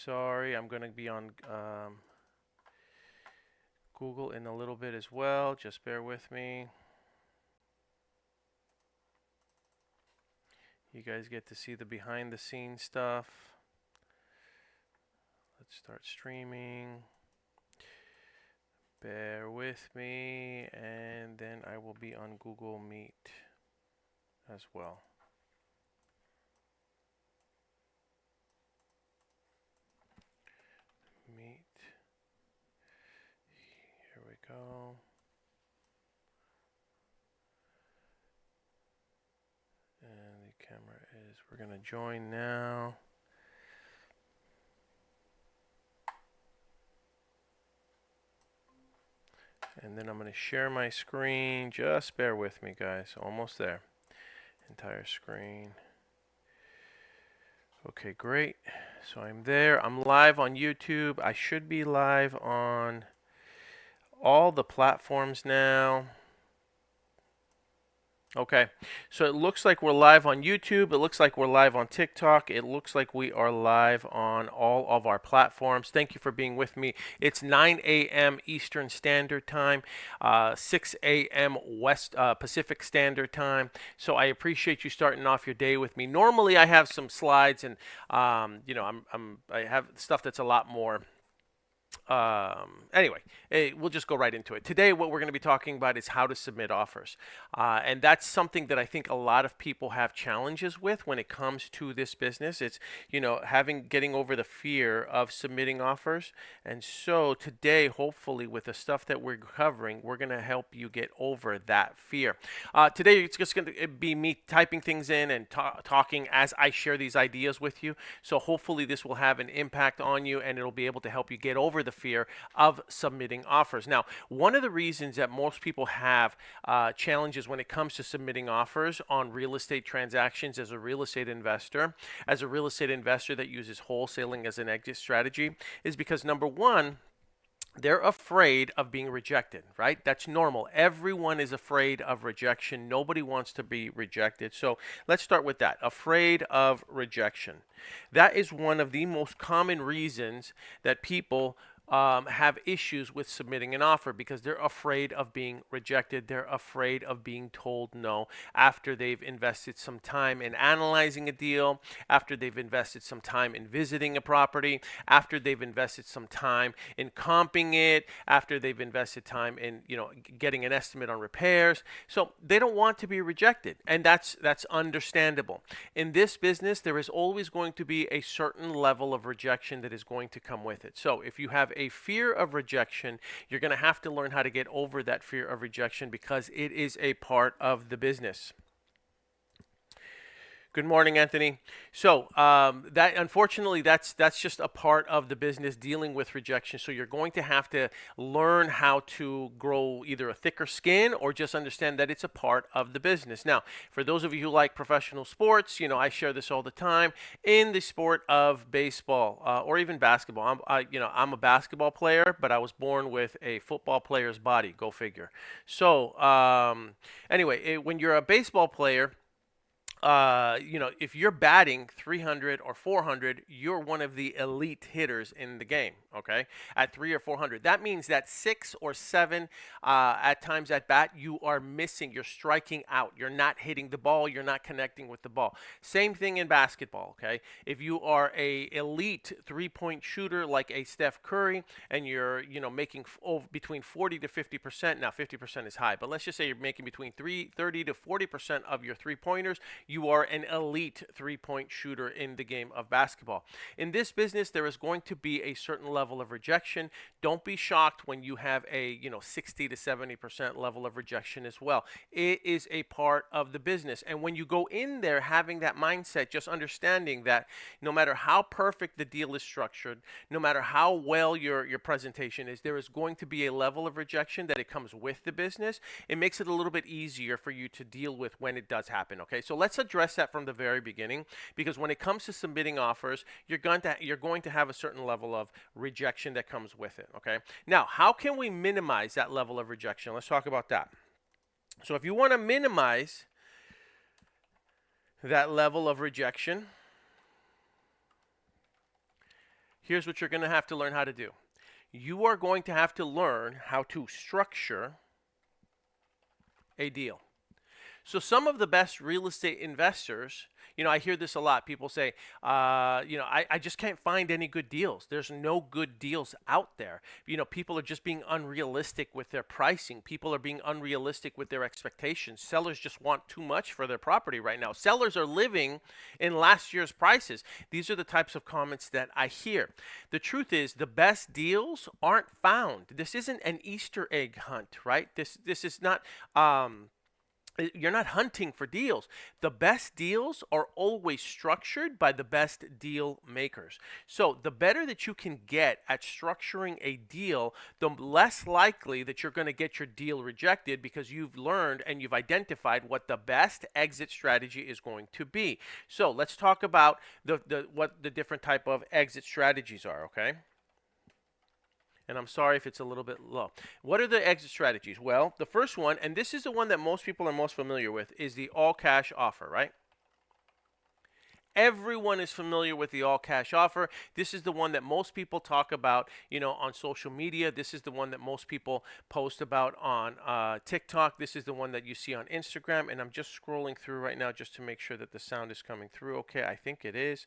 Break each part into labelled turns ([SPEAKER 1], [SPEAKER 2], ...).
[SPEAKER 1] Sorry, I'm going to be on Google in a little bit as well. Just bear with me. You guys get to see the behind the scenes stuff. Let's start streaming. Bear with me, and then I will be on Google Meet as well. Meet. Here we go. And the camera is, we're going to join now. And then I'm going to share my screen. Just bear with me, guys. Almost there. Entire screen. Okay, great. So I'm there. I'm live on YouTube. I should be live on all the platforms now. Okay, so it looks like we're live on YouTube. It looks like we're live on TikTok. It looks like we are live on all of our platforms. Thank you for being with me. It's 9 a.m. Eastern Standard Time, 6 a.m. West Pacific Standard Time. So I appreciate you starting off your day with me. Normally, I have some slides, and I have stuff that's a lot more. Anyway, we'll just go right into it. Today, what we're going to be talking about is how to submit offers. And that's something that I think a lot of people have challenges with when it comes to this business. It's, getting over the fear of submitting offers. And so today, hopefully, with the stuff that we're covering, we're going to help you get over that fear. Today, it's just going to be me typing things in and talking as I share these ideas with you. So hopefully, this will have an impact on you, and it'll be able to help you get over the fear of submitting offers. Now, one of the reasons that most people have challenges when it comes to submitting offers on real estate transactions as a real estate investor, that uses wholesaling as an exit strategy, is because number one, they're afraid of being rejected, right? That's normal. Everyone is afraid of rejection. Nobody wants to be rejected. So let's start with that. Afraid of rejection. That is one of the most common reasons that people have issues with submitting an offer, because they're afraid of being rejected. They're afraid of being told no after they've invested some time in analyzing a deal, after they've invested some time in visiting a property, after they've invested some time in comping it, after they've invested time in getting an estimate on repairs. So they don't want to be rejected, and that's understandable. In this business, there is always going to be a certain level of rejection that is going to come with it. So if you have a fear of rejection, you're going to have to learn how to get over that fear of rejection, because it is a part of the business. Good morning, Anthony. So that unfortunately, that's just a part of the business, dealing with rejection. So you're going to have to learn how to grow either a thicker skin or just understand that it's a part of the business. Now, for those of you who like professional sports, I share this all the time. In the sport of baseball or even basketball, I'm a basketball player, but I was born with a football player's body. Go figure. So anyway, when you're a baseball player, if you're batting 300 or 400, you're one of the elite hitters in the game, okay? At 3 or 400. That means that 6 or 7 at times at bat, you are missing. You're striking out. You're not hitting the ball. You're not connecting with the ball. Same thing in basketball, okay? If you are a elite three-point shooter like a Steph Curry, and you're, making between 40 to 50%, now 50% is high, but let's just say you're making between 30 to 40% of your three-pointers, you are an elite three-point shooter in the game of basketball. In this business, there is going to be a certain level of rejection. Don't be shocked when you have a 60 to 70% level of rejection as well. It is a part of the business. And when you go in there having that mindset, just understanding that no matter how perfect the deal is structured, no matter how well your presentation is, there is going to be a level of rejection that it comes with the business. It makes it a little bit easier for you to deal with when it does happen. Okay, so let's address that from the very beginning, because when it comes to submitting offers, you're going to have a certain level of rejection that comes with it. Okay, now how can we minimize that level of rejection? Let's talk about that. So if you want to minimize that level of rejection, here's what you're going to have to learn how to do. You are going to have to learn how to structure a deal. So some of the best real estate investors, I hear this a lot. People say, I just can't find any good deals. There's no good deals out there. People are just being unrealistic with their pricing. People are being unrealistic with their expectations. Sellers just want too much for their property right now. Sellers are living in last year's prices. These are the types of comments that I hear. The truth is, the best deals aren't found. This isn't an Easter egg hunt, right? This is not. You're not hunting for deals. The best deals are always structured by the best deal makers. So the better that you can get at structuring a deal, the less likely that you're going to get your deal rejected, because you've learned and you've identified what the best exit strategy is going to be. So let's talk about what the different type of exit strategies are, okay? And I'm sorry if it's a little bit low. What are the exit strategies? Well, the first one, and this is the one that most people are most familiar with, is the all-cash offer, right? Everyone is familiar with the all-cash offer. This is the one that most people talk about, on social media. This is the one that most people post about on TikTok. This is the one that you see on Instagram. And I'm just scrolling through right now just to make sure that the sound is coming through. Okay, I think it is.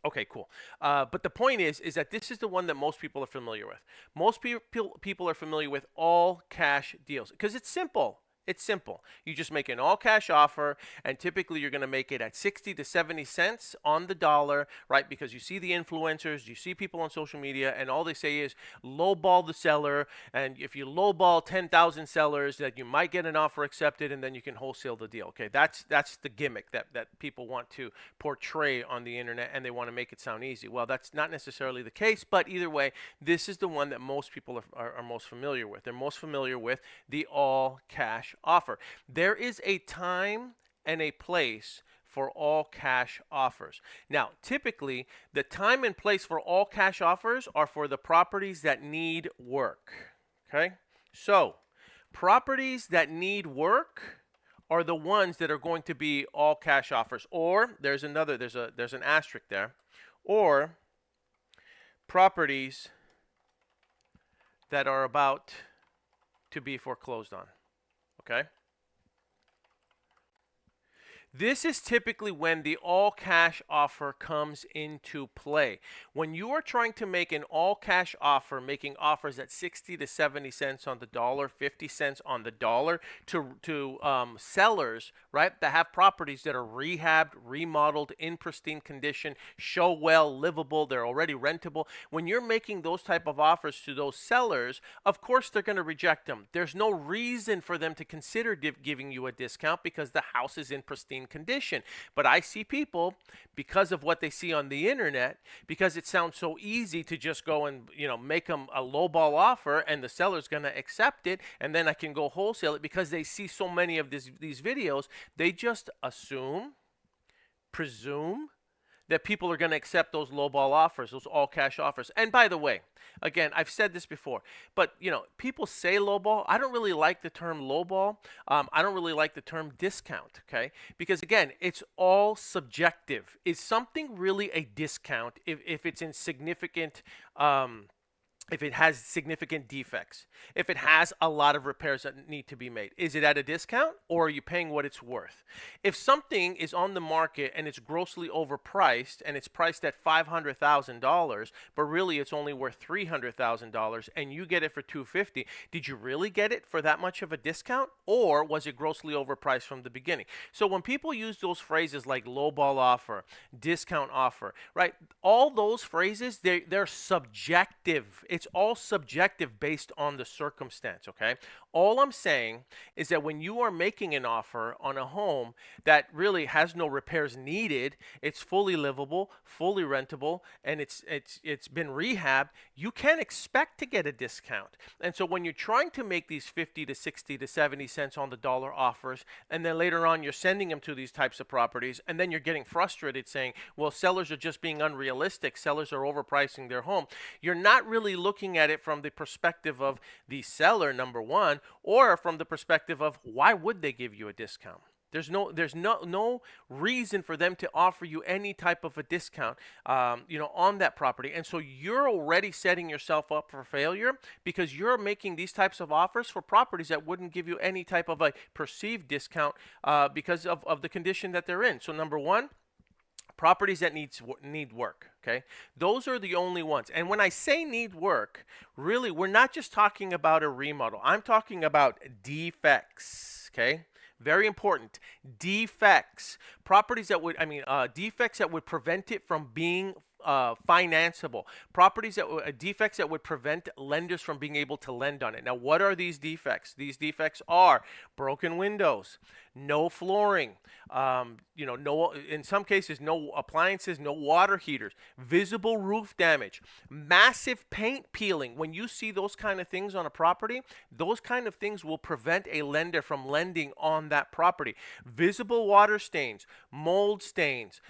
[SPEAKER 1] Okay, cool. But the point is that this is the one that most people are familiar with. Most people are familiar with all cash deals because it's simple. It's simple. You just make an all-cash offer, and typically you're going to make it at 60 to 70 cents on the dollar, right? Because you see the influencers, you see people on social media, and all they say is lowball the seller, and if you lowball 10,000 sellers, that you might get an offer accepted, and then you can wholesale the deal. Okay, that's the gimmick that people want to portray on the internet, and they want to make it sound easy. Well, that's not necessarily the case, but either way, this is the one that most people are most familiar with. They're most familiar with the all-cash offer. There is a time and a place for all cash offers. Now, typically, the time and place for all cash offers are for the properties that need work. Okay? So, properties that need work are the ones that are going to be all cash offers. Or there's an asterisk there. Or properties that are about to be foreclosed on. Okay? This is typically when the all-cash offer comes into play. When you are trying to make an all-cash offer, making offers at 60 to 70 cents on the dollar, 50 cents on the dollar to sellers, right, that have properties that are rehabbed, remodeled, in pristine condition, show well, livable, they're already rentable. When you're making those type of offers to those sellers, of course they're going to reject them. There's no reason for them to consider giving you a discount because the house is in pristine condition. But I see people, because of what they see on the internet, because it sounds so easy to just go and make them a lowball offer and the seller's going to accept it, and then I can go wholesale it, because they see so many of these videos, they just presume that people are going to accept those lowball offers, those all-cash offers. And by the way, again, I've said this before, but people say lowball. I don't really like the term lowball. I don't really like the term discount, okay? Because again, it's all subjective. Is something really a discount if it's in significant if it has significant defects, if it has a lot of repairs that need to be made? Is it at a discount, or are you paying what it's worth? If something is on the market and it's grossly overpriced and it's priced at $500,000, but really it's only worth $300,000 and you get it for $250,000, did you really get it for that much of a discount, or was it grossly overpriced from the beginning? So when people use those phrases like lowball offer, discount offer, right? All those phrases, they're subjective. It's all subjective based on the circumstance, okay? All I'm saying is that when you are making an offer on a home that really has no repairs needed, it's fully livable, fully rentable, and it's been rehabbed, you can expect to get a discount. And so when you're trying to make these 50 to 60 to 70 cents on the dollar offers, and then later on you're sending them to these types of properties, and then you're getting frustrated saying, well, sellers are just being unrealistic, sellers are overpricing their home, you're not really looking at it from the perspective of the seller, number one, or from the perspective of why would they give you a discount? There's no reason for them to offer you any type of a discount, on that property. And so you're already setting yourself up for failure because you're making these types of offers for properties that wouldn't give you any type of a perceived discount because of the condition that they're in. So number one, properties that need work. Okay, those are the only ones. And when I say need work, really, we're not just talking about a remodel. I'm talking about defects. Okay, very important. Defects. Properties that would, defects that would prevent it from being financeable. Defects that would prevent lenders from being able to lend on it. Now, what are these defects? These defects are broken windows, no flooring, no, in some cases, no appliances, no water heaters, visible roof damage, massive paint peeling. When you see those kind of things on a property, those kind of things will prevent a lender from lending on that property. Visible water stains, mold stains,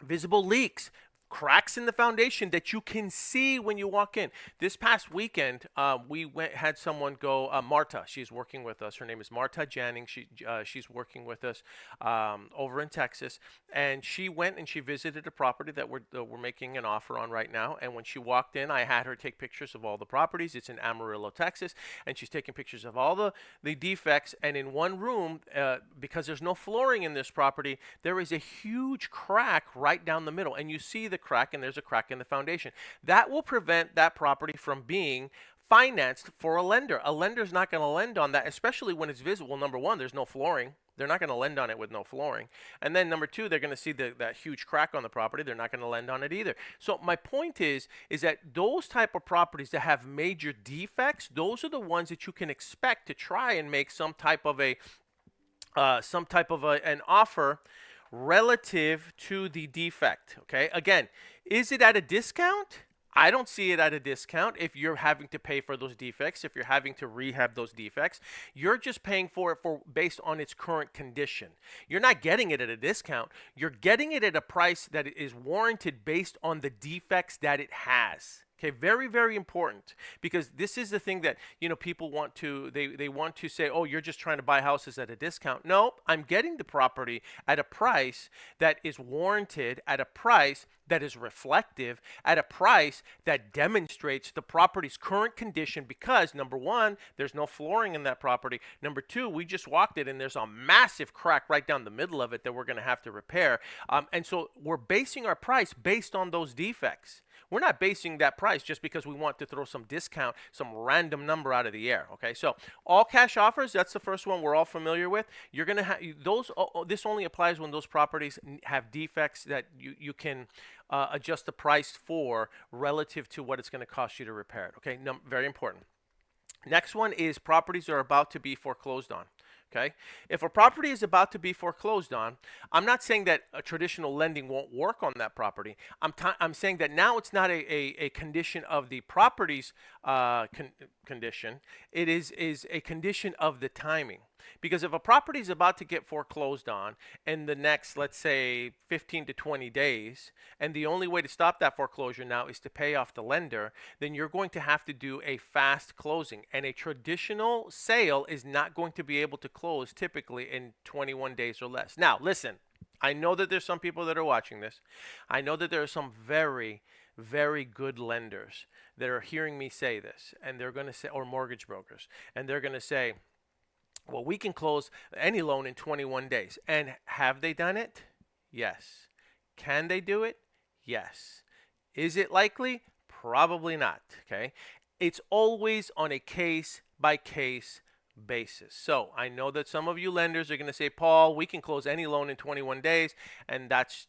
[SPEAKER 1] visible leaks, cracks in the foundation that you can see when you walk in. This past weekend, had someone go. Marta, she's working with us. Her name is Marta Jannings. She's working with us over in Texas, and she went and she visited a property that we're making an offer on right now. And when she walked in, I had her take pictures of all the properties. It's in Amarillo, Texas, and she's taking pictures of all the defects. And in one room, because there's no flooring in this property, there is a huge crack right down the middle, and you see the crack, and there's a crack in the foundation. That will prevent that property from being financed for a lender. A lender's not going to lend on that, especially when it's visible. Number one, there's no flooring. They're not going to lend on it with no flooring. And then number two, they're going to see that huge crack on the property. They're not going to lend on it either. So my point is that those type of properties that have major defects, those are the ones that you can expect to try and make some type of an offer relative to the defect. Okay, again, is it at a discount? I don't see it at a discount. If you're having to pay for those defects, if you're having to rehab those defects, you're just paying for it based on its current condition. You're not getting it at a discount. You're getting it at a price that is warranted based on the defects that it has. Okay, very, very important, because this is the thing that, people want to, they want to say, oh, you're just trying to buy houses at a discount. No, I'm getting the property at a price that is warranted, at a price that is reflective, at a price that demonstrates the property's current condition, because number one, there's no flooring in that property. Number two, we just walked it and there's a massive crack right down the middle of it that we're going to have to repair. And so we're basing our price based on those defects. We're not basing that price just because we want to throw some discount, some random number out of the air. Okay, so all cash offers, that's the first one we're all familiar with. You're going to have those. This only applies when those properties have defects that you can adjust the price for relative to what it's going to cost you to repair it. Okay, very important. Next one is properties that are about to be foreclosed on. Okay, if a property is about to be foreclosed on, I'm not saying that a traditional lending won't work on that property. I'm saying that now it's not a condition of the property's condition. It is a condition of the timing. Because if a property is about to get foreclosed on in the next, let's say, 15 to 20 days, and the only way to stop that foreclosure now is to pay off the lender, then you're going to have to do a fast closing. And a traditional sale is not going to be able to close typically in 21 days or less. Now, listen, I know that there's some people that are watching this. I know that there are some very, very good lenders that are hearing me say this, and they're going to say, or mortgage brokers, and they're going to say, well, we can close any loan in 21 days. And have they done it? Yes. Can they do it? Yes. Is it likely? Probably not. Okay. It's always on a case by case basis. So I know that some of you lenders are going to say, Paul, we can close any loan in 21 days. And that's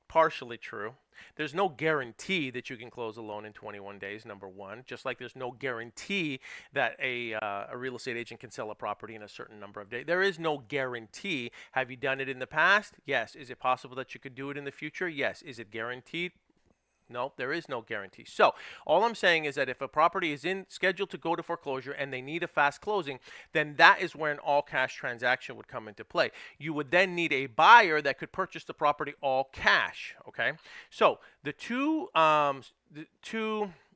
[SPEAKER 1] partially true. There's no guarantee that you can close a loan in 21 days, number one, just like there's no guarantee that a real estate agent can sell a property in a certain number of days. There is no guarantee. Have you done it in the past? Yes. Is it possible that you could do it in the future? Yes. Is it guaranteed? No, there is no guarantee. So all I'm saying is that if a property is scheduled to go to foreclosure and they need a fast closing, then that is where an all cash transaction would come into play. You would then need a buyer that could purchase the property all cash. Okay. So the two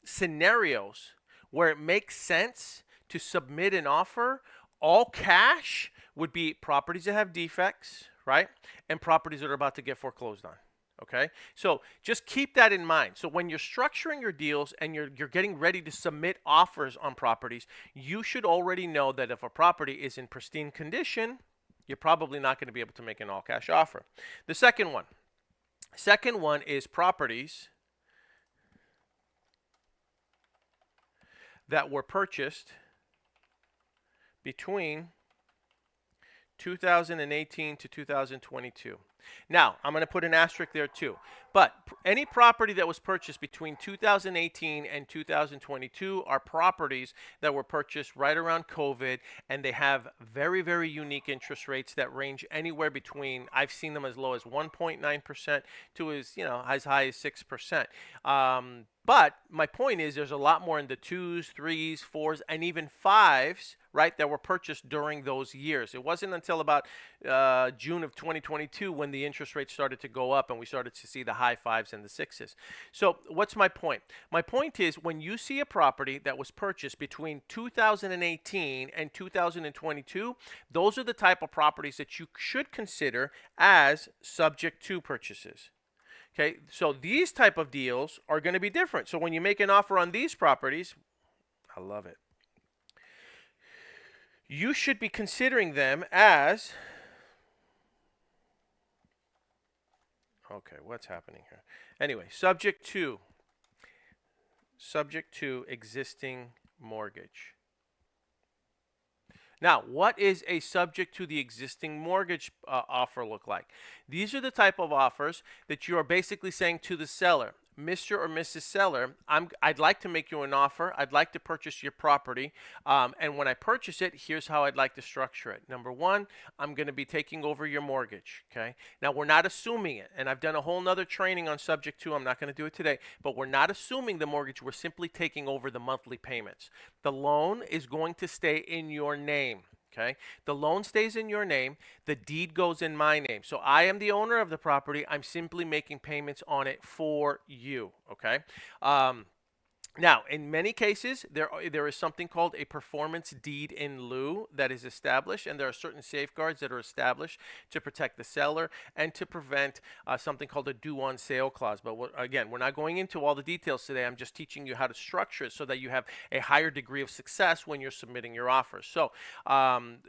[SPEAKER 1] scenarios where it makes sense to submit an offer all cash would be properties that have defects, right? And properties that are about to get foreclosed on. Okay, so just keep that in mind. So when you're structuring your deals and you're getting ready to submit offers on properties, you should already know that if a property is in pristine condition, you're probably not going to be able to make an all-cash offer. The second one is properties that were purchased between 2018 to 2022. Now, I'm going to put an asterisk there too. But any property that was purchased between 2018 and 2022 are properties that were purchased right around COVID, and they have very, very unique interest rates that range anywhere between, I've seen them as low as 1.9% to as high as 6%. But my point is there's a lot more in the 2s, 3s, 4s, and even 5s, right, that were purchased during those years. It wasn't until about June of 2022 when the interest rates started to go up and we started to see the high 5s and the 6s. So what's my point? My point is when you see a property that was purchased between 2018 and 2022, those are the type of properties that you should consider as subject to purchases. Okay, so these type of deals are going to be different. So when you make an offer on these properties, I love it, you should be considering them as, okay, what's happening here? Anyway, subject to existing mortgage. Now, what is a subject to the existing mortgage offer look like? These are the type of offers that you are basically saying to the seller, Mr. or Mrs. Seller, I'd like to make you an offer. I'd like to purchase your property. And when I purchase it, here's how I'd like to structure it. Number one, I'm going to be taking over your mortgage. Okay. Now, we're not assuming it. And I've done a whole nother training on subject to. I'm not going to do it today. But we're not assuming the mortgage. We're simply taking over the monthly payments. The loan is going to stay in your name. Okay, the loan stays in your name, the deed goes in my name. So I am the owner of the property. I'm simply making payments on it for you. Okay. Now, in many cases, there is something called a performance deed in lieu that is established, and there are certain safeguards that are established to protect the seller and to prevent something called a due on sale clause. But again, we're not going into all the details today. I'm just teaching you how to structure it so that you have a higher degree of success when you're submitting your offers. So,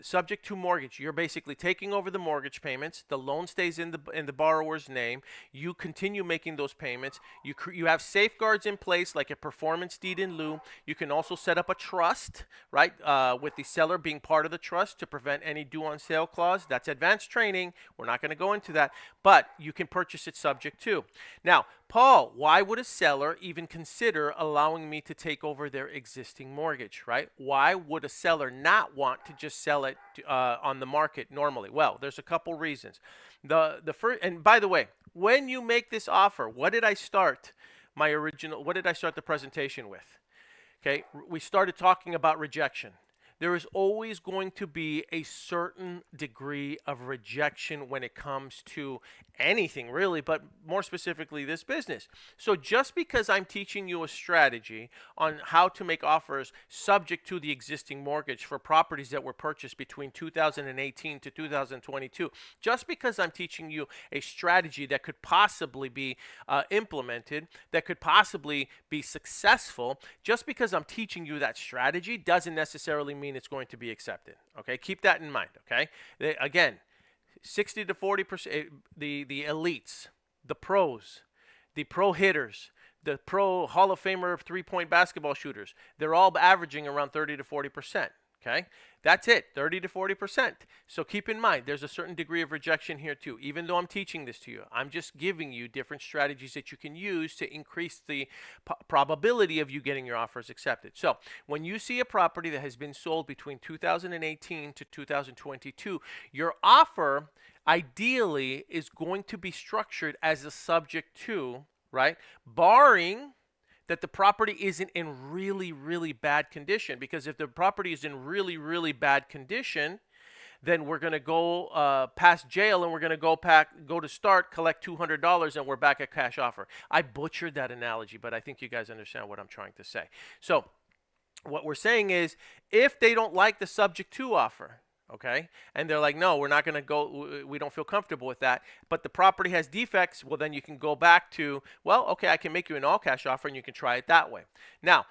[SPEAKER 1] subject to mortgage, you're basically taking over the mortgage payments. The loan stays in the borrower's name. You continue making those payments. You have safeguards in place like a performance deed in lieu. You can also set up a trust, right, with the seller being part of the trust to prevent any due on sale clause. That's advanced training. We're not going to go into that, but you can purchase it subject to. Now, Paul, why would a seller even consider allowing me to take over their existing mortgage, right? Why would a seller not want to just sell it on the market normally? Well, there's a couple reasons. The first, and by the way, when you make this offer, what did I start the presentation with? Okay, we started talking about rejection. There is always going to be a certain degree of rejection when it comes to anything really, but more specifically this business. So just because I'm teaching you a strategy on how to make offers subject to the existing mortgage for properties that were purchased between 2018 to 2022, just because I'm teaching you a strategy that could possibly be implemented, that could possibly be successful, just because I'm teaching you that strategy doesn't necessarily mean it's going to be accepted. Okay, keep that in mind. Okay, again, 60 to 40%, the elites, the pros, the pro hitters, the pro Hall of Famer 3-point basketball shooters, they're all averaging around 30 to 40%. Okay, that's it, 30 to 40%. So keep in mind, there's a certain degree of rejection here too. Even though I'm teaching this to you, I'm just giving you different strategies that you can use to increase the probability of you getting your offers accepted. So when you see a property that has been sold between 2018 to 2022, your offer ideally is going to be structured as a subject to, right? Barring that the property isn't in really, really bad condition. Because if the property is in really, really bad condition, then we're going to go past jail and we're going to go to start, collect $200, and we're back at cash offer. I butchered that analogy, but I think you guys understand what I'm trying to say. So what we're saying is if they don't like the subject to offer, Okay, and they're like, no, we're not going to go, we don't feel comfortable with that, but the property has defects. Well, then you can go back to, well, okay, I can make you an all cash offer and you can try it that way. Now,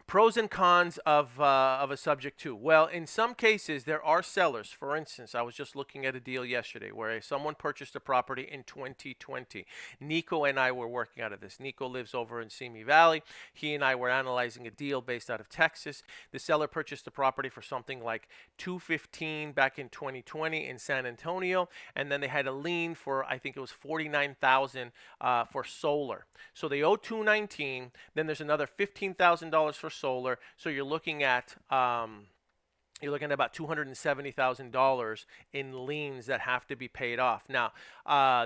[SPEAKER 1] pros and cons of a subject to. Well, in some cases, there are sellers. For instance, I was just looking at a deal yesterday where someone purchased a property in 2020. Nico and I were working out of this. Nico lives over in Simi Valley. He and I were analyzing a deal based out of Texas. The seller purchased the property for something like 215 back in 2020 in San Antonio, and then they had a lien for, I think it was 49,000 for solar. So they owe 219. Then there's another $15,000 for solar, so you're looking at about $270,000 in liens that have to be paid off. Now,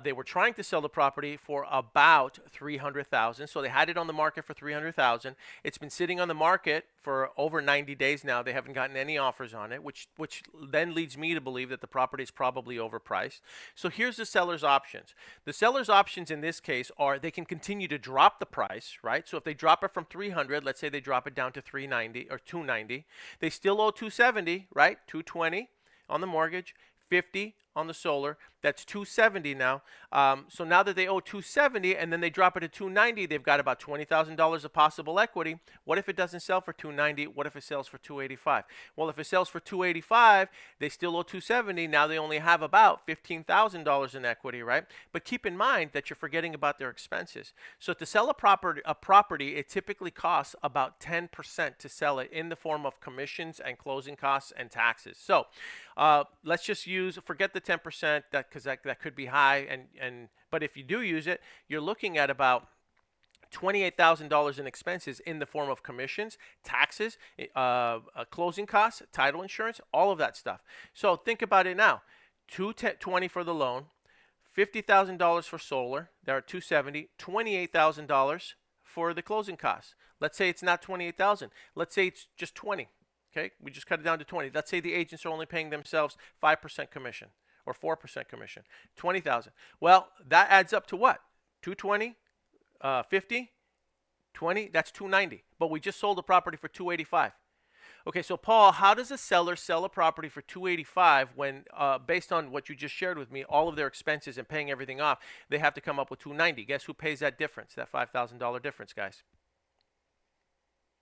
[SPEAKER 1] they were trying to sell the property for about $300,000, so they had it on the market for $300,000. It's been sitting on the market for over 90 days now. They haven't gotten any offers on it, which then leads me to believe that the property is probably overpriced. So here's the seller's options. The seller's options in this case are they can continue to drop the price, right? So if they drop it from 300, let's say they drop it down to 390 or 290, they still owe 270, right? 220 on the mortgage, 50 on the solar. That's 270 now. So now that they owe 270 and then they drop it to 290, they've got about $20,000 of possible equity. What if it doesn't sell for 290? What if it sells for 285? Well, if it sells for 285, they still owe 270. Now they only have about $15,000 in equity, right? But keep in mind that you're forgetting about their expenses. So to sell a property, it typically costs about 10% to sell it in the form of commissions and closing costs and taxes. So let's just forget the 10%, because that could be high, but if you do use it, you're looking at about $28,000 in expenses in the form of commissions, taxes, closing costs, title insurance, all of that stuff. So think about it now: $220 for the loan, $50,000 for solar. There are $270, $28,000 for the closing costs. Let's say it's not $28,000. Let's say it's just $20. Okay, we just cut it down to 20. Let's say the agents are only paying themselves 5% commission or 4% commission, 20,000. Well, that adds up to what? 220, 50, 20. That's 290. But we just sold the property for 285. Okay, so Paul, how does a seller sell a property for 285 when, based on what you just shared with me, all of their expenses and paying everything off, they have to come up with 290? Guess who pays that difference? That $5,000 difference, guys?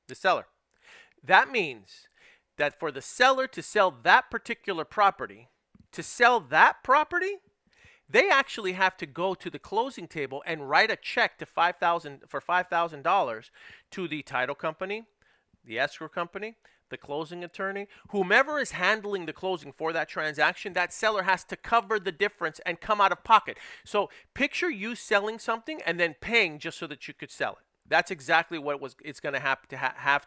[SPEAKER 1] The seller. That means that for the seller to sell that particular property, they actually have to go to the closing table and write a check to $5,000 to the title company, the escrow company, the closing attorney, whomever is handling the closing for that transaction. That seller has to cover the difference and come out of pocket. So picture you selling something and then paying just so that you could sell it. That's exactly what it's going to have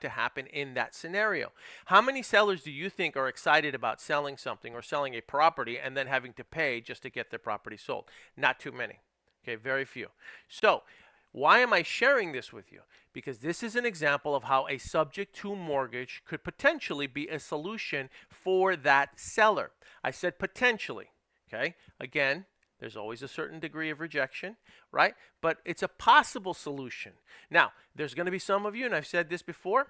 [SPEAKER 1] to happen in that scenario. How many sellers do you think are excited about selling something or selling a property and then having to pay just to get their property sold? Not too many. Okay, very few. So why am I sharing this with you? Because this is an example of how a subject to mortgage could potentially be a solution for that seller. I said potentially. Okay, again, there's always a certain degree of rejection, right? But it's a possible solution. Now, there's going to be some of you, and I've said this before,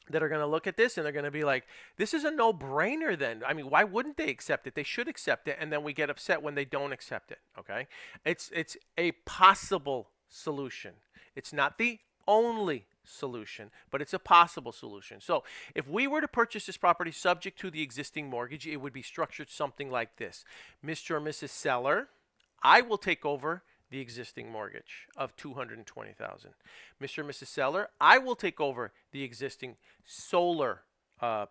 [SPEAKER 1] that are going to look at this and they're going to be like, this is a no-brainer then. I mean, why wouldn't they accept it? They should accept it, and then we get upset when they don't accept it, okay? It's a possible solution. It's not the only solution, but it's a possible solution. So if we were to purchase this property subject to the existing mortgage, it would be structured something like this. Mr. or Mrs. Seller, I will take over the existing mortgage of $220,000. Mr. or Mrs. Seller, I will take over the existing solar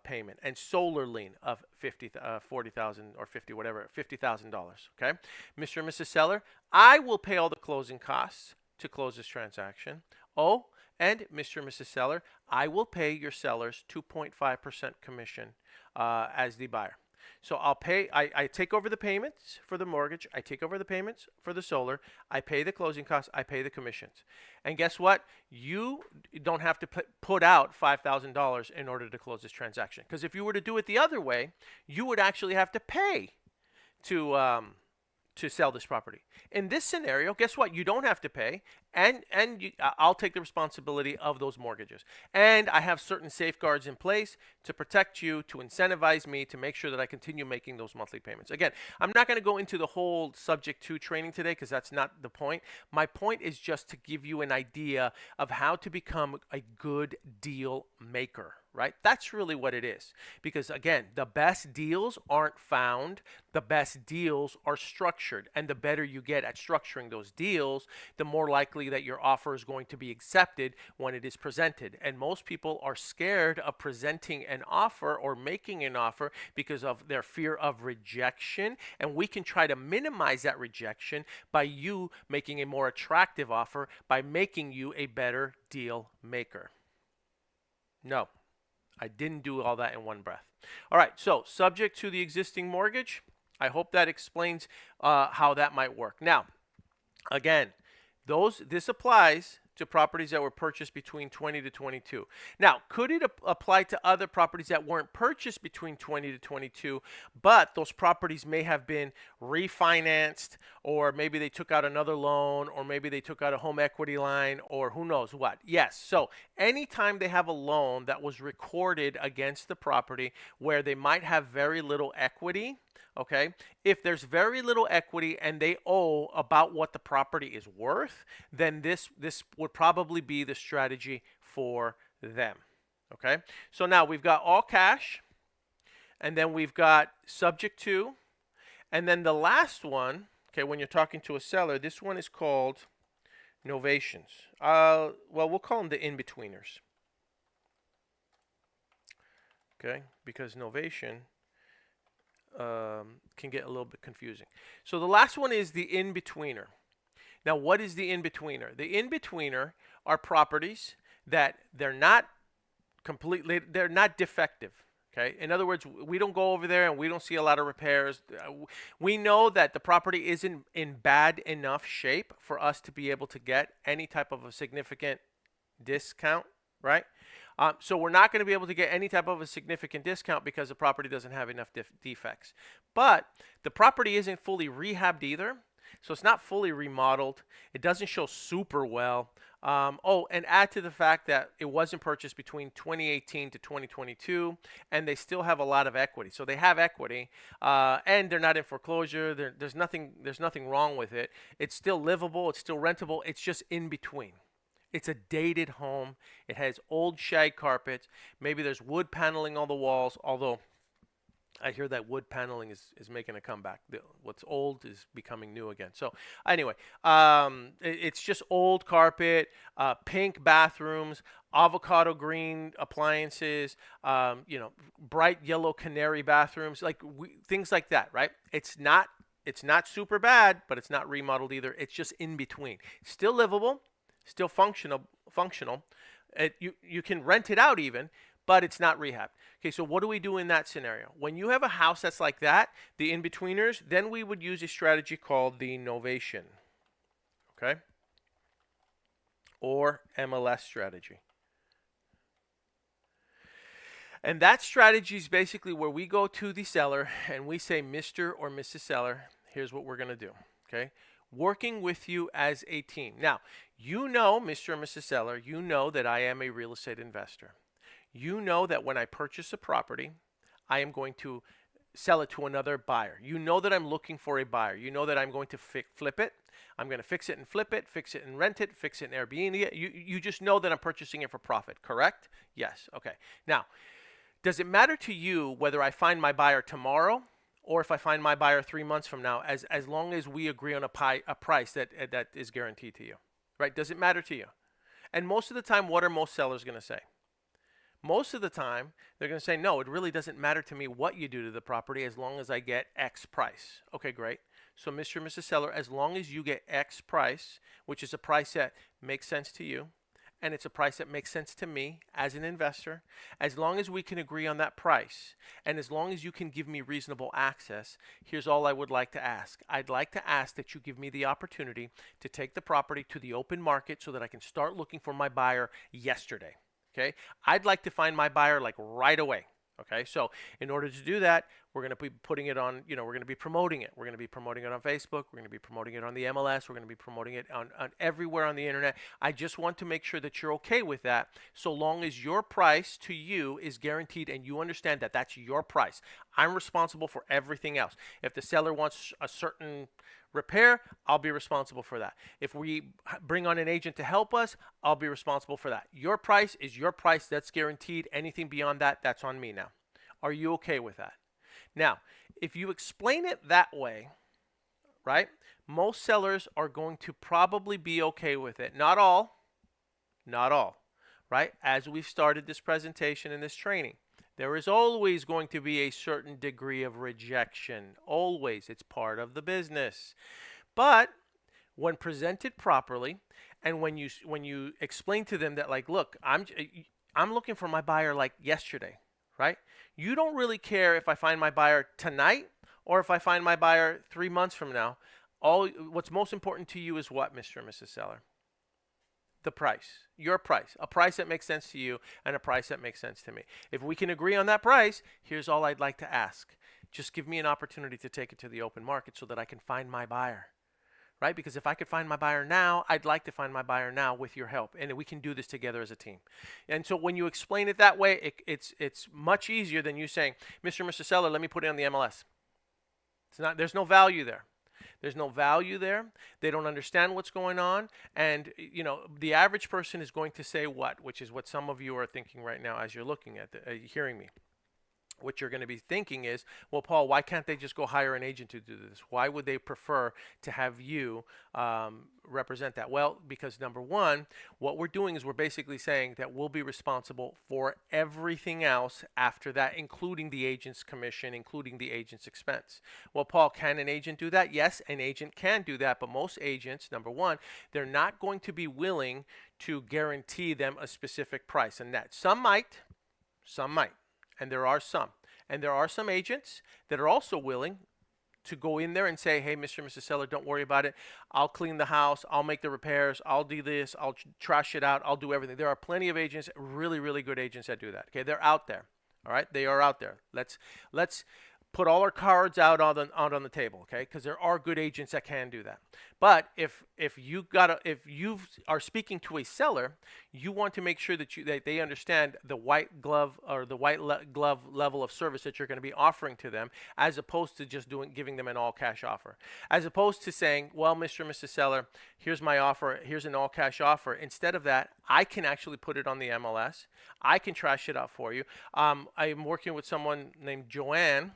[SPEAKER 1] payment and solar lien of $40,000 or 50, whatever, $50,000. Okay, Mr. or Mrs. Seller, I will pay all the closing costs to close this transaction. Oh, and Mr. and Mrs. Seller, I will pay your sellers 2.5% commission as the buyer. So I'll pay, I take over the payments for the mortgage, I take over the payments for the solar, I pay the closing costs, I pay the commissions. And guess what? You don't have to put out $5,000 in order to close this transaction. Because if you were to do it the other way, you would actually have to pay to to sell this property. In this scenario, guess what? You don't have to pay, and I'll take the responsibility of those mortgages. And I have certain safeguards in place to protect you, to incentivize me, to make sure that I continue making those monthly payments. Again, I'm not going to go into the whole subject to training today because that's not the point. My point is just to give you an idea of how to become a good deal maker. Right? That's really what it is. Because again, the best deals aren't found, the best deals are structured. And the better you get at structuring those deals, the more likely that your offer is going to be accepted when it is presented. And most people are scared of presenting an offer or making an offer because of their fear of rejection. And we can try to minimize that rejection by you making a more attractive offer, by making you a better deal maker. No. I didn't do all that in one breath. All right, so subject to the existing mortgage, I hope that explains how that might work. Now, again, this applies to properties that were purchased between 20 to 22. Now, could it apply to other properties that weren't purchased between 20 to 22, but those properties may have been refinanced, or maybe they took out another loan, or maybe they took out a home equity line, or who knows what? Yes. So anytime they have a loan that was recorded against the property where they might have very little equity, okay, if there's very little equity and they owe about what the property is worth, then this would probably be the strategy for them. Okay, so now we've got all cash, and then we've got subject to, and then the last one, okay, when you're talking to a seller, this one is called novations. Well, we'll call them the in-betweeners. Okay, because novation can get a little bit confusing. So the last one is the in-betweener. Now, what is the in-betweener? The in-betweener are properties that they're not defective. Okay. In other words, we don't go over there and we don't see a lot of repairs. We know that the property isn't in bad enough shape for us to be able to get any type of a significant discount, right? So we're not going to be able to get any type of a significant discount because the property doesn't have enough defects. But the property isn't fully rehabbed either. So it's not fully remodeled. It doesn't show super well. And add to the fact that it wasn't purchased between 2018 to 2022, and they still have a lot of equity. So they have equity, and they're not in foreclosure. There's nothing wrong with it. It's still livable. It's still rentable. It's just in between. It's a dated home. It has old shag carpets. Maybe there's wood paneling on the walls, although I hear that wood paneling is making a comeback. What's old is becoming new again. So anyway, it's just old carpet, pink bathrooms, avocado green appliances, bright yellow canary bathrooms, things like that, right? It's not super bad, but it's not remodeled either. It's just in between. Still livable. Still functional. You can rent it out even, but it's not rehabbed. Okay, so what do we do in that scenario? When you have a house that's like that, the in-betweeners, then we would use a strategy called the novation, okay? Or MLS strategy. And that strategy is basically where we go to the seller and we say, Mr. or Mrs. Seller, here's what we're going to do, okay? Working with you as a team. Now, you know, Mr. and Mrs. Seller, you know that I am a real estate investor. You know that when I purchase a property, I am going to sell it to another buyer. You know that I'm looking for a buyer. You know that I'm going to flip it. I'm going to fix it and flip it, fix it and rent it, fix it and Airbnb. You just know that I'm purchasing it for profit, correct? Yes. Okay. Now, does it matter to you whether I find my buyer tomorrow or if I find my buyer 3 months from now, as long as we agree on a price that is guaranteed to you, right? Does it matter to you? And most of the time, what are most sellers going to say? Most of the time, they're going to say, no, it really doesn't matter to me what you do to the property as long as I get X price. Okay, great. So Mr. and Mrs. Seller, as long as you get X price, which is a price that makes sense to you, and it's a price that makes sense to me as an investor, as long as we can agree on that price, and as long as you can give me reasonable access, here's all I would like to ask. I'd like to ask that you give me the opportunity to take the property to the open market so that I can start looking for my buyer yesterday. Okay? I'd like to find my buyer like right away. Okay, so in order to do that, we're going to be putting it on, we're going to be promoting it. We're going to be promoting it on Facebook. We're going to be promoting it on the MLS. We're going to be promoting it on everywhere on the internet. I just want to make sure that you're okay with that, so long as your price to you is guaranteed and you understand that that's your price. I'm responsible for everything else. If the seller wants a certain repair, I'll be responsible for that. If we bring on an agent to help us, I'll be responsible for that. Your price is your price. That's guaranteed. Anything beyond that, that's on me now. Are you okay with that? Now, if you explain it that way, right, most sellers are going to probably be okay with it. Not all, right? As we've started this presentation and this training, there is always going to be a certain degree of rejection. Always. It's part of the business. But when presented properly, and when you explain to them that, like, look, I'm looking for my buyer like yesterday, right? You don't really care if I find my buyer tonight or if I find my buyer 3 months from now. What's most important to you is what, Mr. and Mrs. Seller? The price, your price, a price that makes sense to you and a price that makes sense to me. If we can agree on that price, here's all I'd like to ask. Just give me an opportunity to take it to the open market so that I can find my buyer, right? Because if I could find my buyer now, I'd like to find my buyer now with your help, and we can do this together as a team. And so when you explain it that way, it's much easier than you saying, Mr. and Mrs. Seller, let me put it on the MLS. There's no value there. There's no value there. They don't understand what's going on. And, the average person is going to say what? Which is what some of you are thinking right now as you're looking at hearing me. What you're going to be thinking is, well, Paul, why can't they just go hire an agent to do this? Why would they prefer to have you represent that? Well, because number one, what we're doing is we're basically saying that we'll be responsible for everything else after that, including the agent's commission, including the agent's expense. Well, Paul, can an agent do that? Yes, an agent can do that, but most agents, number one, they're not going to be willing to guarantee them a specific price and net. Some might. And there are some. And there are some agents that are also willing to go in there and say, hey, Mr. and Mrs. Seller, don't worry about it. I'll clean the house. I'll make the repairs. I'll do this. I'll trash it out. I'll do everything. There are plenty of agents, really, really good agents that do that. Okay, they're out there. All right, they are out there. Let's put all our cards out on the table, okay? Because there are good agents that can do that. But if you are speaking to a seller, you want to make sure that they understand the white glove or the glove level of service that you're going to be offering to them, as opposed to just giving them an all cash offer. As opposed to saying, well, Mr. and Mrs. Seller, here's my offer, here's an all cash offer. Instead of that, I can actually put it on the MLS. I can trash it out for you. I'm working with someone named Joanne.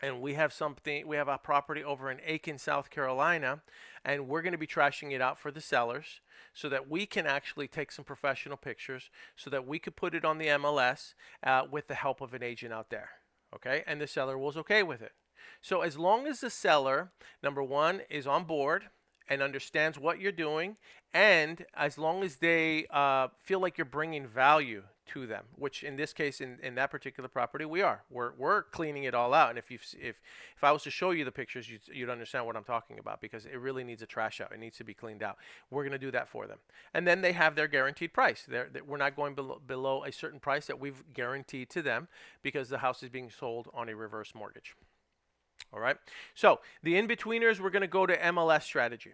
[SPEAKER 1] And we have a property over in Aiken, South Carolina, and we're going to be trashing it out for the sellers so that we can actually take some professional pictures so that we could put it on the MLS with the help of an agent out there. Okay, and the seller was okay with it. So as long as the seller, number one, is on board and understands what you're doing, and as long as they feel like you're bringing value to them, which in this case, in that particular property, we're cleaning it all out. And if I was to show you the pictures, you'd understand what I'm talking about, because it really needs a trash out. It needs to be cleaned out. We're going to do that for them, and then they have their guaranteed price. We're not going below a certain price that we've guaranteed to them, because the house is being sold on a reverse mortgage. All right. So the in-betweeners, we're going to go to MLS strategy.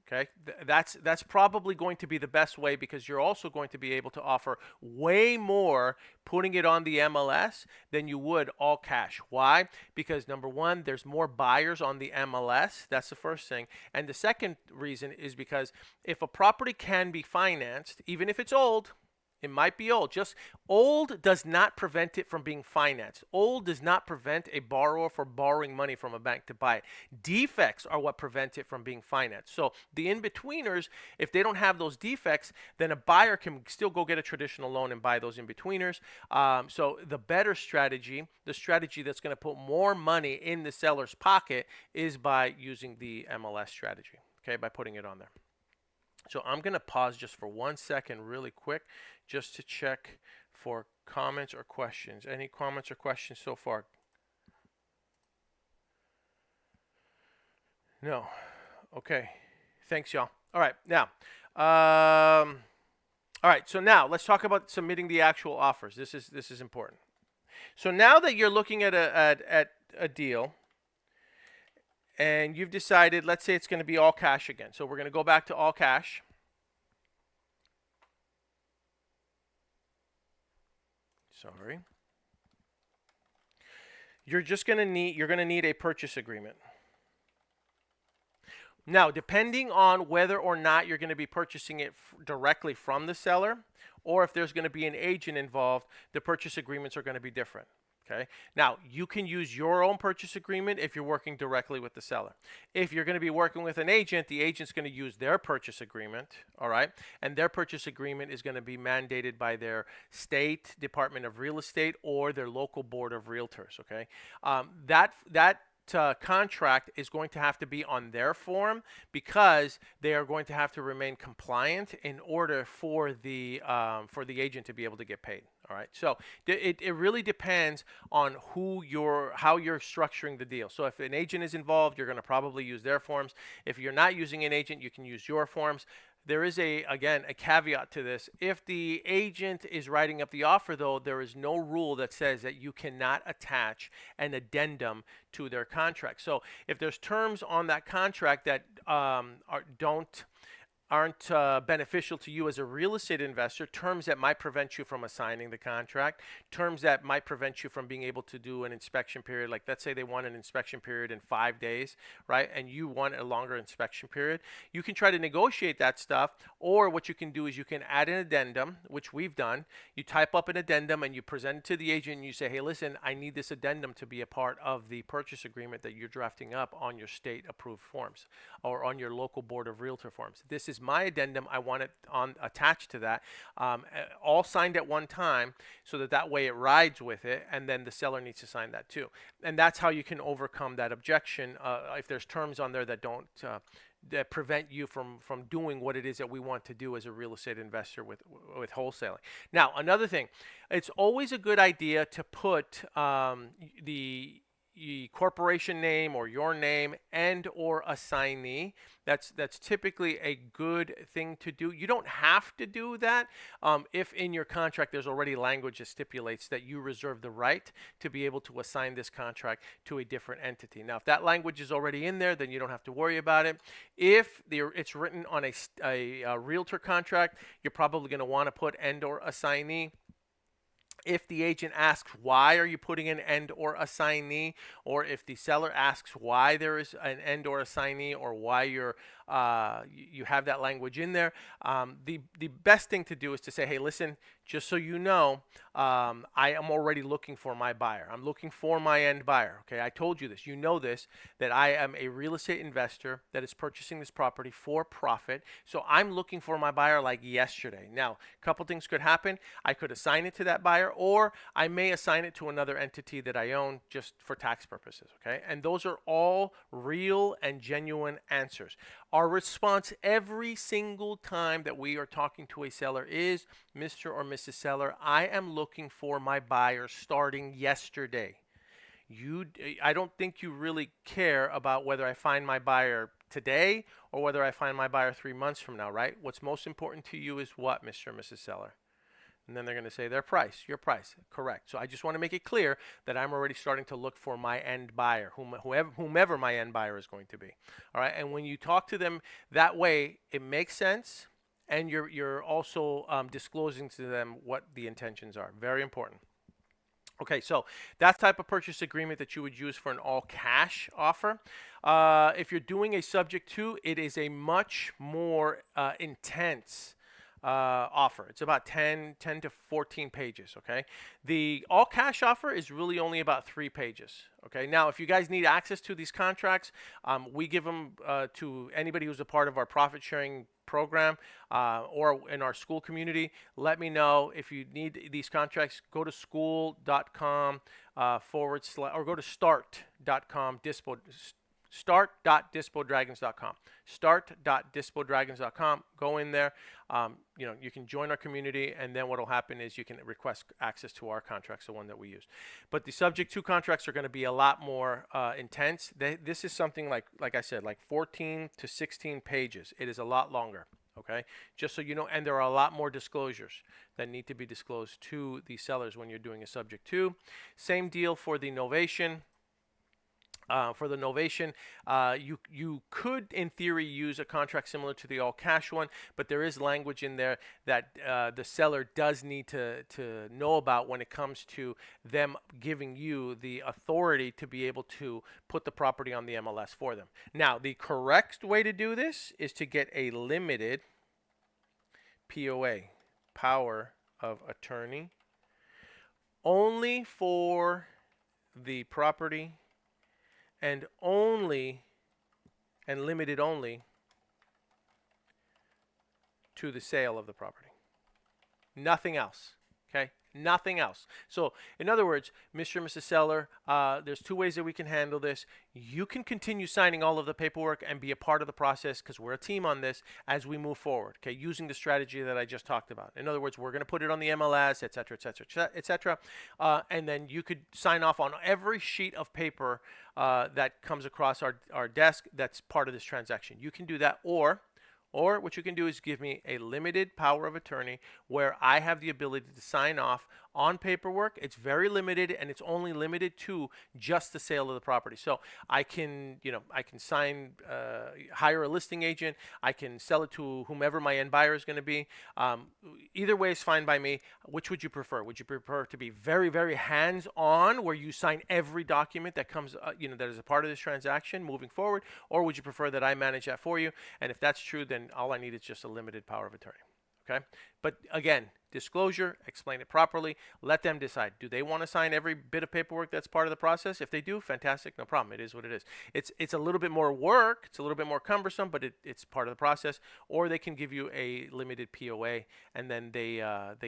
[SPEAKER 1] Okay, that's probably going to be the best way, because you're also going to be able to offer way more putting it on the MLS than you would all cash. Why? Because number one, there's more buyers on the MLS. That's the first thing. And the second reason is because if a property can be financed, even if it's old, it might be old. Just old does not prevent it from being financed. Old does not prevent a borrower from borrowing money from a bank to buy it. Defects are what prevent it from being financed. So the in-betweeners, if they don't have those defects, then a buyer can still go get a traditional loan and buy those in-betweeners. So the better strategy, the strategy that's going to put more money in the seller's pocket, is by using the MLS strategy, okay, by putting it on there. So I'm going to pause just for 1 second really quick just to check for comments or questions. Any comments or questions so far? No. Okay. Thanks, y'all. All right. Now, all right. So now let's talk about submitting the actual offers. This is important. So now that you're looking at a deal and you've decided, let's say it's going to be all cash again. So we're going to go back to all cash. Sorry. You're going to need a purchase agreement. Now, depending on whether or not you're going to be purchasing it directly from the seller, or if there's going to be an agent involved, the purchase agreements are going to be different. Okay. Now, you can use your own purchase agreement if you're working directly with the seller. If you're going to be working with an agent, the agent's going to use their purchase agreement, all right? And their purchase agreement is going to be mandated by their state Department of Real Estate or their local board of realtors, okay? That contract is going to have to be on their form because they are going to have to remain compliant in order for the agent to be able to get paid. All right, so it really depends on how you're structuring the deal. So if an agent is involved, you're going to probably use their forms. If you're not using an agent, you can use your forms. There is again a caveat to this. If the agent is writing up the offer, though, there is no rule that says that you cannot attach an addendum to their contract. So if there's terms on that contract that aren't beneficial to you as a real estate investor, terms that might prevent you from assigning the contract, terms that might prevent you from being able to do an inspection period. Like, let's say they want an inspection period in 5 days, right? And you want a longer inspection period. You can try to negotiate that stuff, or what you can do is you can add an addendum, which we've done. You type up an addendum and you present it to the agent and you say, hey, listen, I need this addendum to be a part of the purchase agreement that you're drafting up on your state approved forms or on your local board of realtor forms. This is my addendum. I want it attached to that, all signed at one time, so that way it rides with it, and then the seller needs to sign that too. And that's how you can overcome that objection if there's terms on there that don't that prevent you from doing what it is that we want to do as a real estate investor with wholesaling. Now, another thing, it's always a good idea to put the corporation name or your name and or assignee. That's typically a good thing to do. You don't have to do that if in your contract there's already language that stipulates that you reserve the right to be able to assign this contract to a different entity. Now, if that language is already in there, then you don't have to worry about it. If it's written on a realtor contract, you're probably going to want to put and or assignee. If the agent asks why are you putting an and or assignee, or if the seller asks why there is an and or assignee, or why you have that language in there, the best thing to do is to say, hey, listen, just so you know, I am already looking for my buyer. I'm looking for my end buyer. Okay, I told you this. You know this, that I am a real estate investor that is purchasing this property for profit. So I'm looking for my buyer like yesterday. Now, a couple things could happen. I could assign it to that buyer, or I may assign it to another entity that I own just for tax purposes. Okay, and those are all real and genuine answers. Our response every single time that we are talking to a seller is, Mr. or Mrs. Seller, I am looking for my buyer starting yesterday. I don't think you really care about whether I find my buyer today or whether I find my buyer 3 months from now, right? What's most important to you is what, Mr. or Mrs. Seller? And then they're going to say their price, your price. Correct. So I just want to make it clear that I'm already starting to look for my end buyer, whomever my end buyer is going to be. All right. And when you talk to them that way, it makes sense. And you're also disclosing to them what the intentions are. Very important. Okay, so that type of purchase agreement that you would use for an all cash offer. If you're doing a subject to, it is a much more intense offer. It's about 10 to 14 pages, okay? The all cash offer is really only about 3 pages, okay? Now, if you guys need access to these contracts, we give them to anybody who's a part of our profit sharing program or in our school community. Let me know if you need these contracts. Go to school.com or go to start.com start.dispodragons.com. Start.dispodragons.com. Go in there. You can join our community, and then what will happen is you can request access to our contracts, the one that we use. But the subject to contracts are going to be a lot more intense. This is something like I said, like 14 to 16 pages. It is a lot longer. Okay. Okay, just so you know, and there are a lot more disclosures that need to be disclosed to the sellers when you're doing a subject to. Same deal for the novation. For the novation, you could, in theory, use a contract similar to the all cash one, but there is language in there that the seller does need to know about when it comes to them giving you the authority to be able to put the property on the MLS for them. Now, the correct way to do this is to get a limited POA, power of attorney, only for the property and only and limited only to the sale of the property. Nothing else. Okay? Nothing else. So, in other words, Mr. and Mrs. Seller, there's two ways that we can handle this. You can continue signing all of the paperwork and be a part of the process, because we're a team on this, as we move forward, okay, using the strategy that I just talked about. In other words, we're going to put it on the MLS, et cetera, et cetera, et cetera. And then you could sign off on every sheet of paper that comes across our desk that's part of this transaction. You can do that, or what you can do is give me a limited power of attorney where I have the ability to sign off on paperwork. It's very limited, and it's only limited to just the sale of the property. So I can, I can sign, hire a listing agent. I can sell it to whomever my end buyer is going to be. Either way is fine by me. Which would you prefer? Would you prefer to be very, very hands-on, where you sign every document that comes, that is a part of this transaction moving forward, or would you prefer that I manage that for you? And if that's true, then all I need is just a limited power of attorney. Okay? But again, disclosure, explain it properly, let them decide. Do they want to sign every bit of paperwork that's part of the process? If they do, fantastic, no problem. It is what it is. It's a little bit more work, it's a little bit more cumbersome, but it's part of the process. Or they can give you a limited POA, and then they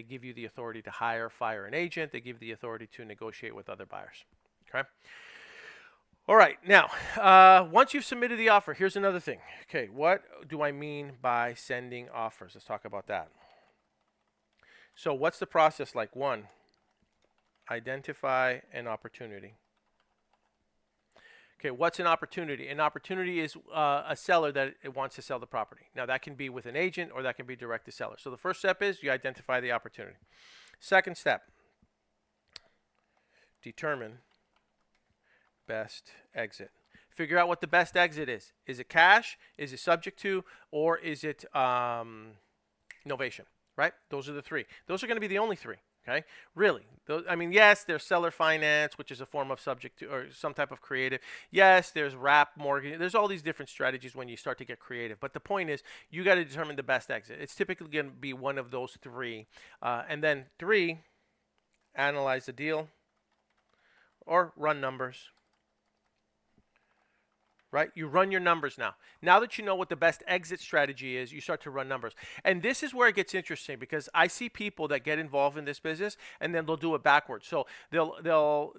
[SPEAKER 1] give you the authority to hire, fire an agent. They give the authority to negotiate with other buyers. Okay? All right, now, once you've submitted the offer, here's another thing. Okay, what do I mean by sending offers? Let's talk about that. So what's the process like? One, identify an opportunity. Okay, what's an opportunity? An opportunity is a seller that wants to sell the property. Now, that can be with an agent, or that can be direct to seller. So the first step is you identify the opportunity. Second step, determine best exit. Figure out what the best exit is. Is it cash? Is it subject to? Or is it novation? Right? Those are the three. Those are going to be the only three. Okay? Really. I mean, yes, there's seller finance, which is a form of subject to, or some type of creative. Yes, there's wrap mortgage. There's all these different strategies when you start to get creative. But the point is, you got to determine the best exit. It's typically going to be one of those three. And then three, analyze the deal or run numbers. Right? You run your numbers now. Now that you know what the best exit strategy is, you start to run numbers. And this is where it gets interesting, because I see people that get involved in this business and then they'll do it backwards. So they'll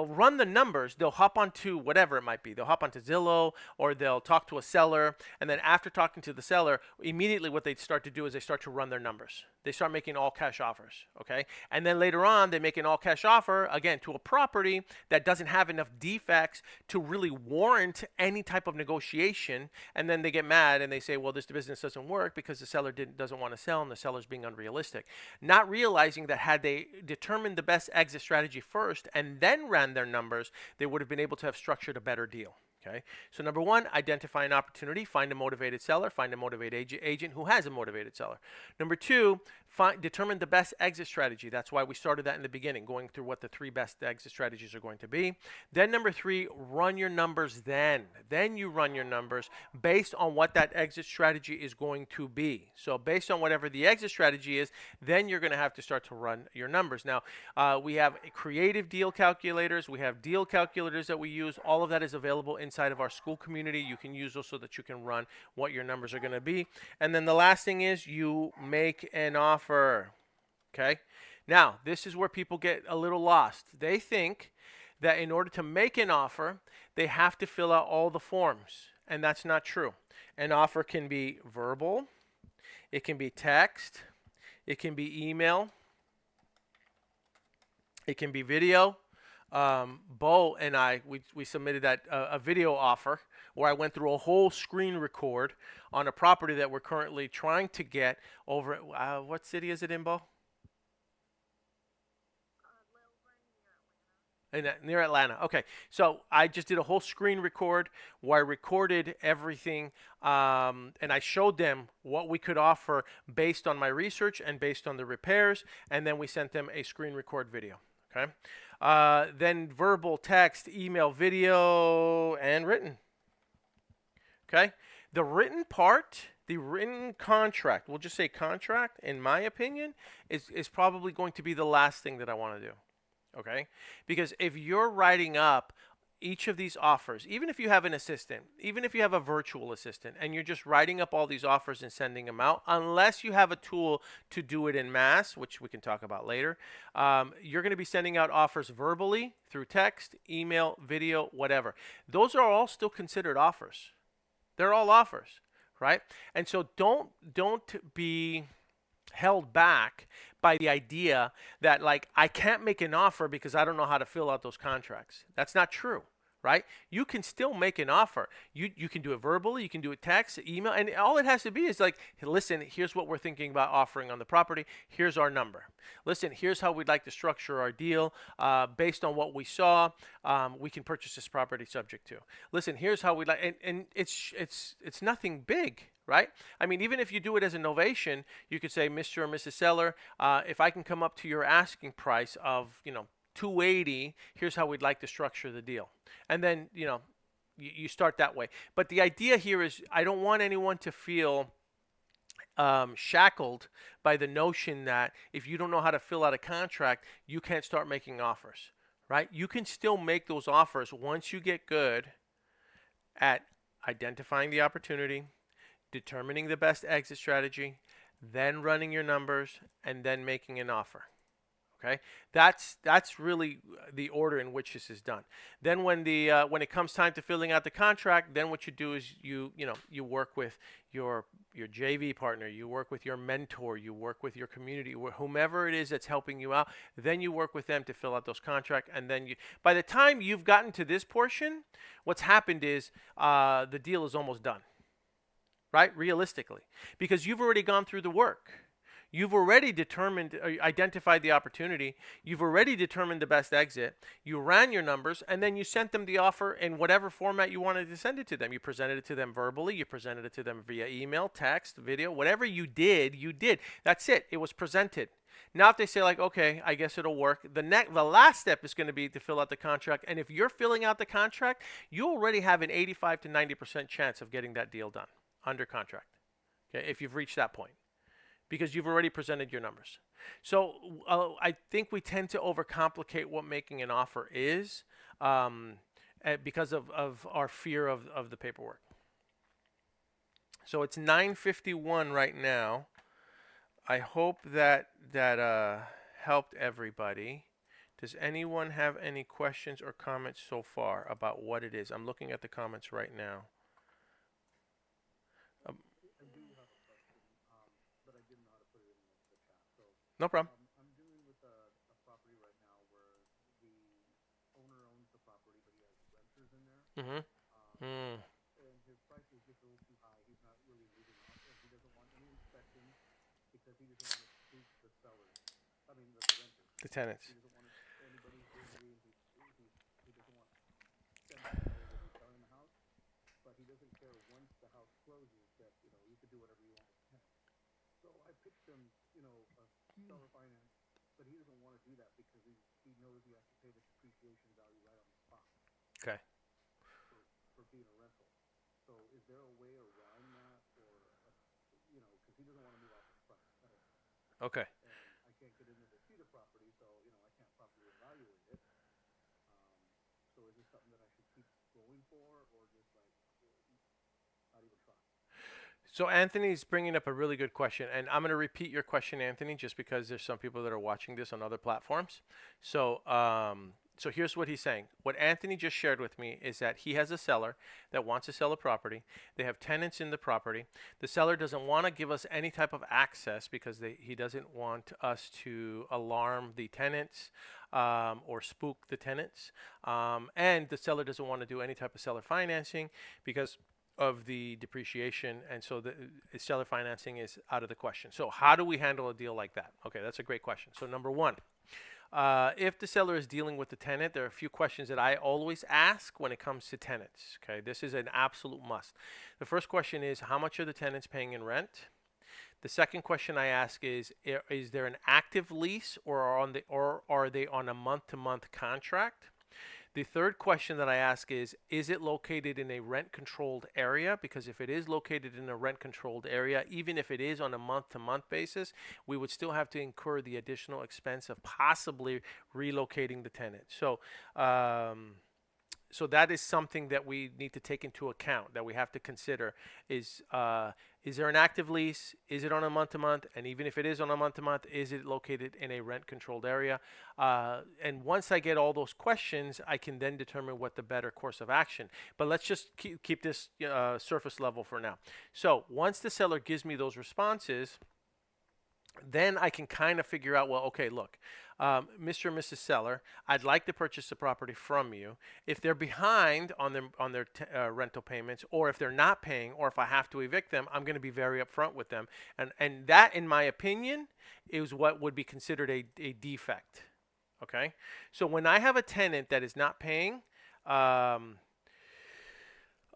[SPEAKER 1] run the numbers. They'll hop onto whatever it might be. They'll hop onto Zillow, or they'll talk to a seller. And then after talking to the seller, immediately what they start to do is they start to run their numbers. They start making all cash offers. Okay? And then later on, they make an all cash offer, again, to a property that doesn't have enough defects to really warrant any type of negotiation, and then they get mad and they say, well, this business doesn't work because the seller doesn't want to sell, and the seller's being unrealistic. Not realizing that had they determined the best exit strategy first and then ran their numbers, they would have been able to have structured a better deal. Okay, so number one, identify an opportunity, find a motivated seller, find a motivated agent who has a motivated seller. Number two, determine the best exit strategy. That's why we started that in the beginning, going through what the three best exit strategies are going to be. Then number three, run your numbers then. Then you run your numbers based on what that exit strategy is going to be. So based on whatever the exit strategy is, then you're going to have to start to run your numbers. Now, we have creative deal calculators. We have deal calculators that we use. All of that is available inside of our school community. You can use those so that you can run what your numbers are going to be. And then the last thing is you make an offer. Okay? Now, this is where people get a little lost. They think that in order to make an offer, they have to fill out all the forms, and that's not true. An offer can be verbal, it can be text, it can be email, it can be video. Bo and I, we submitted that a video offer, where I went through a whole screen record on a property that we're currently trying to get over at, what city is it in, Bo? Near Atlanta. Okay, so I just did a whole screen record where I recorded everything, and I showed them what we could offer based on my research and based on the repairs, and then we sent them a screen record video. Okay, then verbal, text, email, video, and written. Okay, the written part, the written contract, we'll just say contract, in my opinion, is probably going to be the last thing that I want to do. Okay, because if you're writing up each of these offers, even if you have an assistant, even if you have a virtual assistant, and you're just writing up all these offers and sending them out, unless you have a tool to do it in mass, which we can talk about later, you're going to be sending out offers verbally through text, email, video, whatever. Those are all still considered offers. They're all offers, right? And so don't be held back by the idea that, like, I can't make an offer because I don't know how to fill out those contracts. That's not true, right? You can still make an offer. You can do it verbally, you can do it text, email, and all it has to be is like, hey, listen, here's what we're thinking about offering on the property. Here's our number. Listen, here's how we'd like to structure our deal based on what we saw. We can purchase this property subject to. Listen, here's how we'd like, and it's nothing big. Right? I mean, even if you do it as a novation, you could say, Mr. or Mrs. Seller, if I can come up to your asking price of, $280, here's how we'd like to structure the deal. And then, you start that way. But the idea here is I don't want anyone to feel shackled by the notion that if you don't know how to fill out a contract, you can't start making offers. Right? You can still make those offers once you get good at identifying the opportunity, determining the best exit strategy, then running your numbers, and then making an offer. Okay, that's really the order in which this is done. Then when it comes time to filling out the contract, then what you do is you work with your JV partner, you work with your mentor, you work with your community, whomever it is that's helping you out. Then you work with them to fill out those contracts, and then by the time you've gotten to this portion, what's happened is the deal is almost done. Right? Realistically, because you've already gone through the work. You've already identified the opportunity. You've already determined the best exit. You ran your numbers, and then you sent them the offer in whatever format you wanted to send it to them. You presented it to them verbally. You presented it to them via email, text, video, whatever you did, you did. That's it. It was presented. Now, if they say, like, okay, I guess it'll work, the last step is going to be to fill out the contract. And if you're filling out the contract, you already have an 85 to 90% chance of getting that deal done under contract, okay, if you've reached that point, because you've already presented your numbers. So I think we tend to overcomplicate what making an offer is because of our fear of the paperwork. So it's 9:51 right now. I hope that helped everybody. Does anyone have any questions or comments so far about what it is? I'm looking at the comments right now. No problem.
[SPEAKER 2] I'm dealing with a property right now where the owner owns the property, but he has renters in there.
[SPEAKER 1] Mm-hmm.
[SPEAKER 2] And his price is just a little too high. He's not really moving off, and he doesn't want any inspections because he doesn't want to spook the sellers. I mean, the renters.
[SPEAKER 1] The tenants.
[SPEAKER 2] He doesn't want anybody visiting. He doesn't want them to know that he's selling the house, but he doesn't care once the house closes that you could do whatever you want with the tenant. So I pitched him, a seller finance, but he doesn't want to do that because he knows he has to pay the depreciation value right on the spot
[SPEAKER 1] Okay.
[SPEAKER 2] for being a rental. So is there a way around that, or because he doesn't want to move off his price at all,
[SPEAKER 1] Okay.
[SPEAKER 2] and I can't get into to see the property, so I can't properly evaluate it. So is this something that I should keep going for, or just like not even try?
[SPEAKER 1] So Anthony's bringing up a really good question, and I'm going to repeat your question, Anthony, just because there's some people that are watching this on other platforms. So So here's what he's saying. What Anthony just shared with me is that he has a seller that wants to sell a property. They have tenants in the property. The seller doesn't want to give us any type of access because he doesn't want us to alarm the tenants or spook the tenants. And the seller doesn't want to do any type of seller financing because of the depreciation, and so the seller financing is out of the question. So how do we handle a deal like that? Okay, that's a great question. So number one, if the seller is dealing with the tenant, there are a few questions that I always ask when it comes to tenants. Okay, this is an absolute must. The first question is, how much are the tenants paying in rent? The second question I ask is there an active lease or are they on a month-to-month contract? The third question that I ask is it located in a rent-controlled area? Because if it is located in a rent-controlled area, even if it is on a month-to-month basis, we would still have to incur the additional expense of possibly relocating the tenant. So that is something that we need to take into account, that we have to consider is there an active lease? Is it on a month-to-month? And even if it is on a month-to-month, is it located in a rent-controlled area? And once I get all those questions, I can then determine what the better course of action. But let's just keep this surface level for now. So once the seller gives me those responses, then I can kind of figure out, well, okay, look, Mr. and Mrs. Seller, I'd like to purchase the property from you. If they're behind on their rental payments, or if they're not paying, or if I have to evict them, I'm going to be very upfront with them. And that, in my opinion, is what would be considered a defect. Okay? So when I have a tenant that is not paying,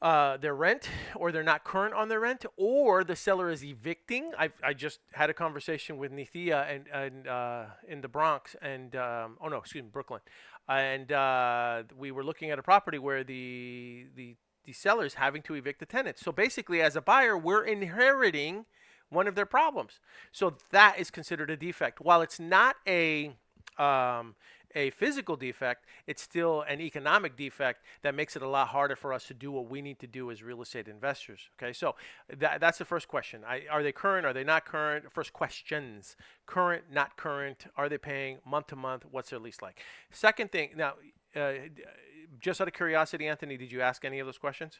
[SPEAKER 1] their rent, or they're not current on their rent, or the seller is evicting. I just had a conversation with Nithya and in the Bronx, and oh no, excuse me, Brooklyn, and we were looking at a property where the seller is having to evict the tenants. So basically, as a buyer, we're inheriting one of their problems. So that is considered a defect. While it's not a physical defect, it's still an economic defect that makes it a lot harder for us to do what we need to do as real estate investors. Okay, so that's the first question. Are they current? Are they not current? First questions: current, not current. Are they paying month to month? What's their lease like? Second thing. Now, just out of curiosity, Anthony, did you ask any of those questions?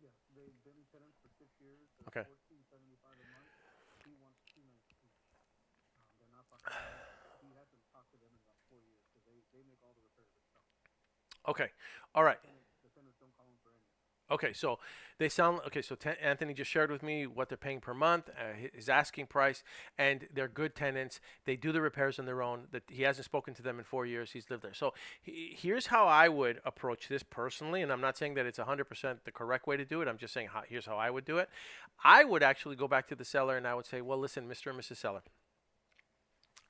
[SPEAKER 2] Yeah, they've been tenants for 6 years.
[SPEAKER 1] Okay.
[SPEAKER 2] $14.75 a month. He wants $2.19. They're not behind. He hasn't talked to them in about 4 years because they make all the repairs themselves.
[SPEAKER 1] Okay. All right.
[SPEAKER 2] The tenants don't call them for anything.
[SPEAKER 1] Okay, so they sound okay. So Anthony just shared with me what they're paying per month, his asking price, and they're good tenants. They do the repairs on their own. That he hasn't spoken to them in 4 years. He's lived there. So here's how I would approach this personally, and I'm not saying that it's 100% the correct way to do it. I'm just saying here's how I would do it. I would actually go back to the seller and I would say, well, listen, Mr. and Mrs. Seller,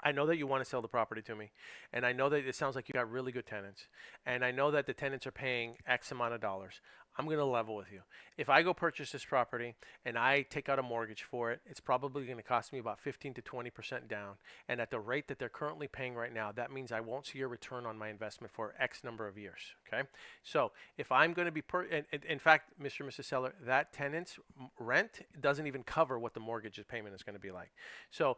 [SPEAKER 1] I know that you want to sell the property to me, and I know that it sounds like you got really good tenants, and I know that the tenants are paying X amount of dollars. I'm going to level with you. If I go purchase this property and I take out a mortgage for it, it's probably going to cost me about 15 to 20% down. And at the rate that they're currently paying right now, that means I won't see a return on my investment for X number of years. Okay. So if I'm going to be, in fact, Mr. and Mrs. Seller, that tenant's rent doesn't even cover what the mortgage payment is going to be like. So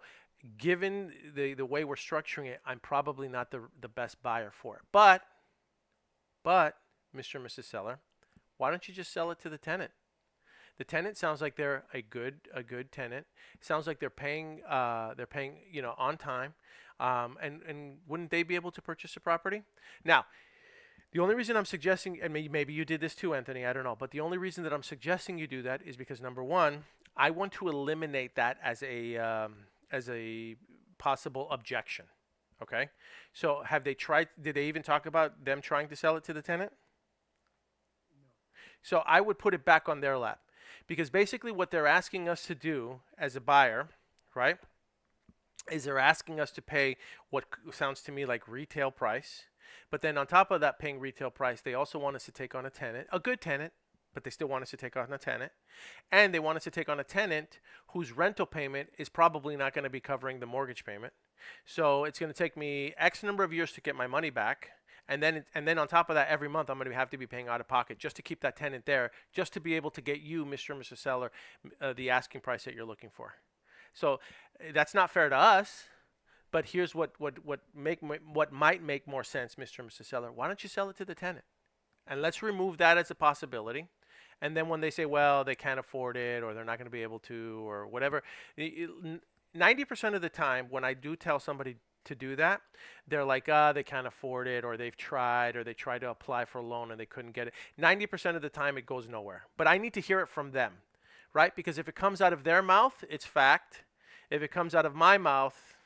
[SPEAKER 1] given the way we're structuring it, I'm probably not the best buyer for it. But Mr. and Mrs. Seller, why don't you just sell it to the tenant? The tenant sounds like they're a good tenant. It sounds like they're paying on time. And wouldn't they be able to purchase the property? Now, the only reason I'm suggesting, and maybe you did this too, Anthony, I don't know, but the only reason that I'm suggesting you do that is because, number one, I want to eliminate that as a possible objection. Okay? So have they tried, did they even talk about them trying to sell it to the tenant? So I would put it back on their lap, because basically what they're asking us to do as a buyer, right, is they're asking us to pay what sounds to me like retail price. But then on top of that paying retail price, they also want us to take on a tenant, a good tenant, but they still want us to take on a tenant. And they want us to take on a tenant whose rental payment is probably not going to be covering the mortgage payment. So it's going to take me X number of years to get my money back. And then on top of that, every month I'm going to have to be paying out of pocket just to keep that tenant there, just to be able to get you, Mr. and Mrs. Seller, the asking price that you're looking for. So that's not fair to us. But here's what might make more sense, Mr. and Mrs. Seller. Why don't you sell it to the tenant? And let's remove that as a possibility. And then when they say, well, they can't afford it, or they're not going to be able to, or whatever, 90% of the time when I do tell somebody to do that, they're like, they can't afford it, or they've tried, or they tried to apply for a loan and they couldn't get it. 90% of the time it goes nowhere. But I need to hear it from them, right? Because if it comes out of their mouth, it's fact. If it comes out of my mouth,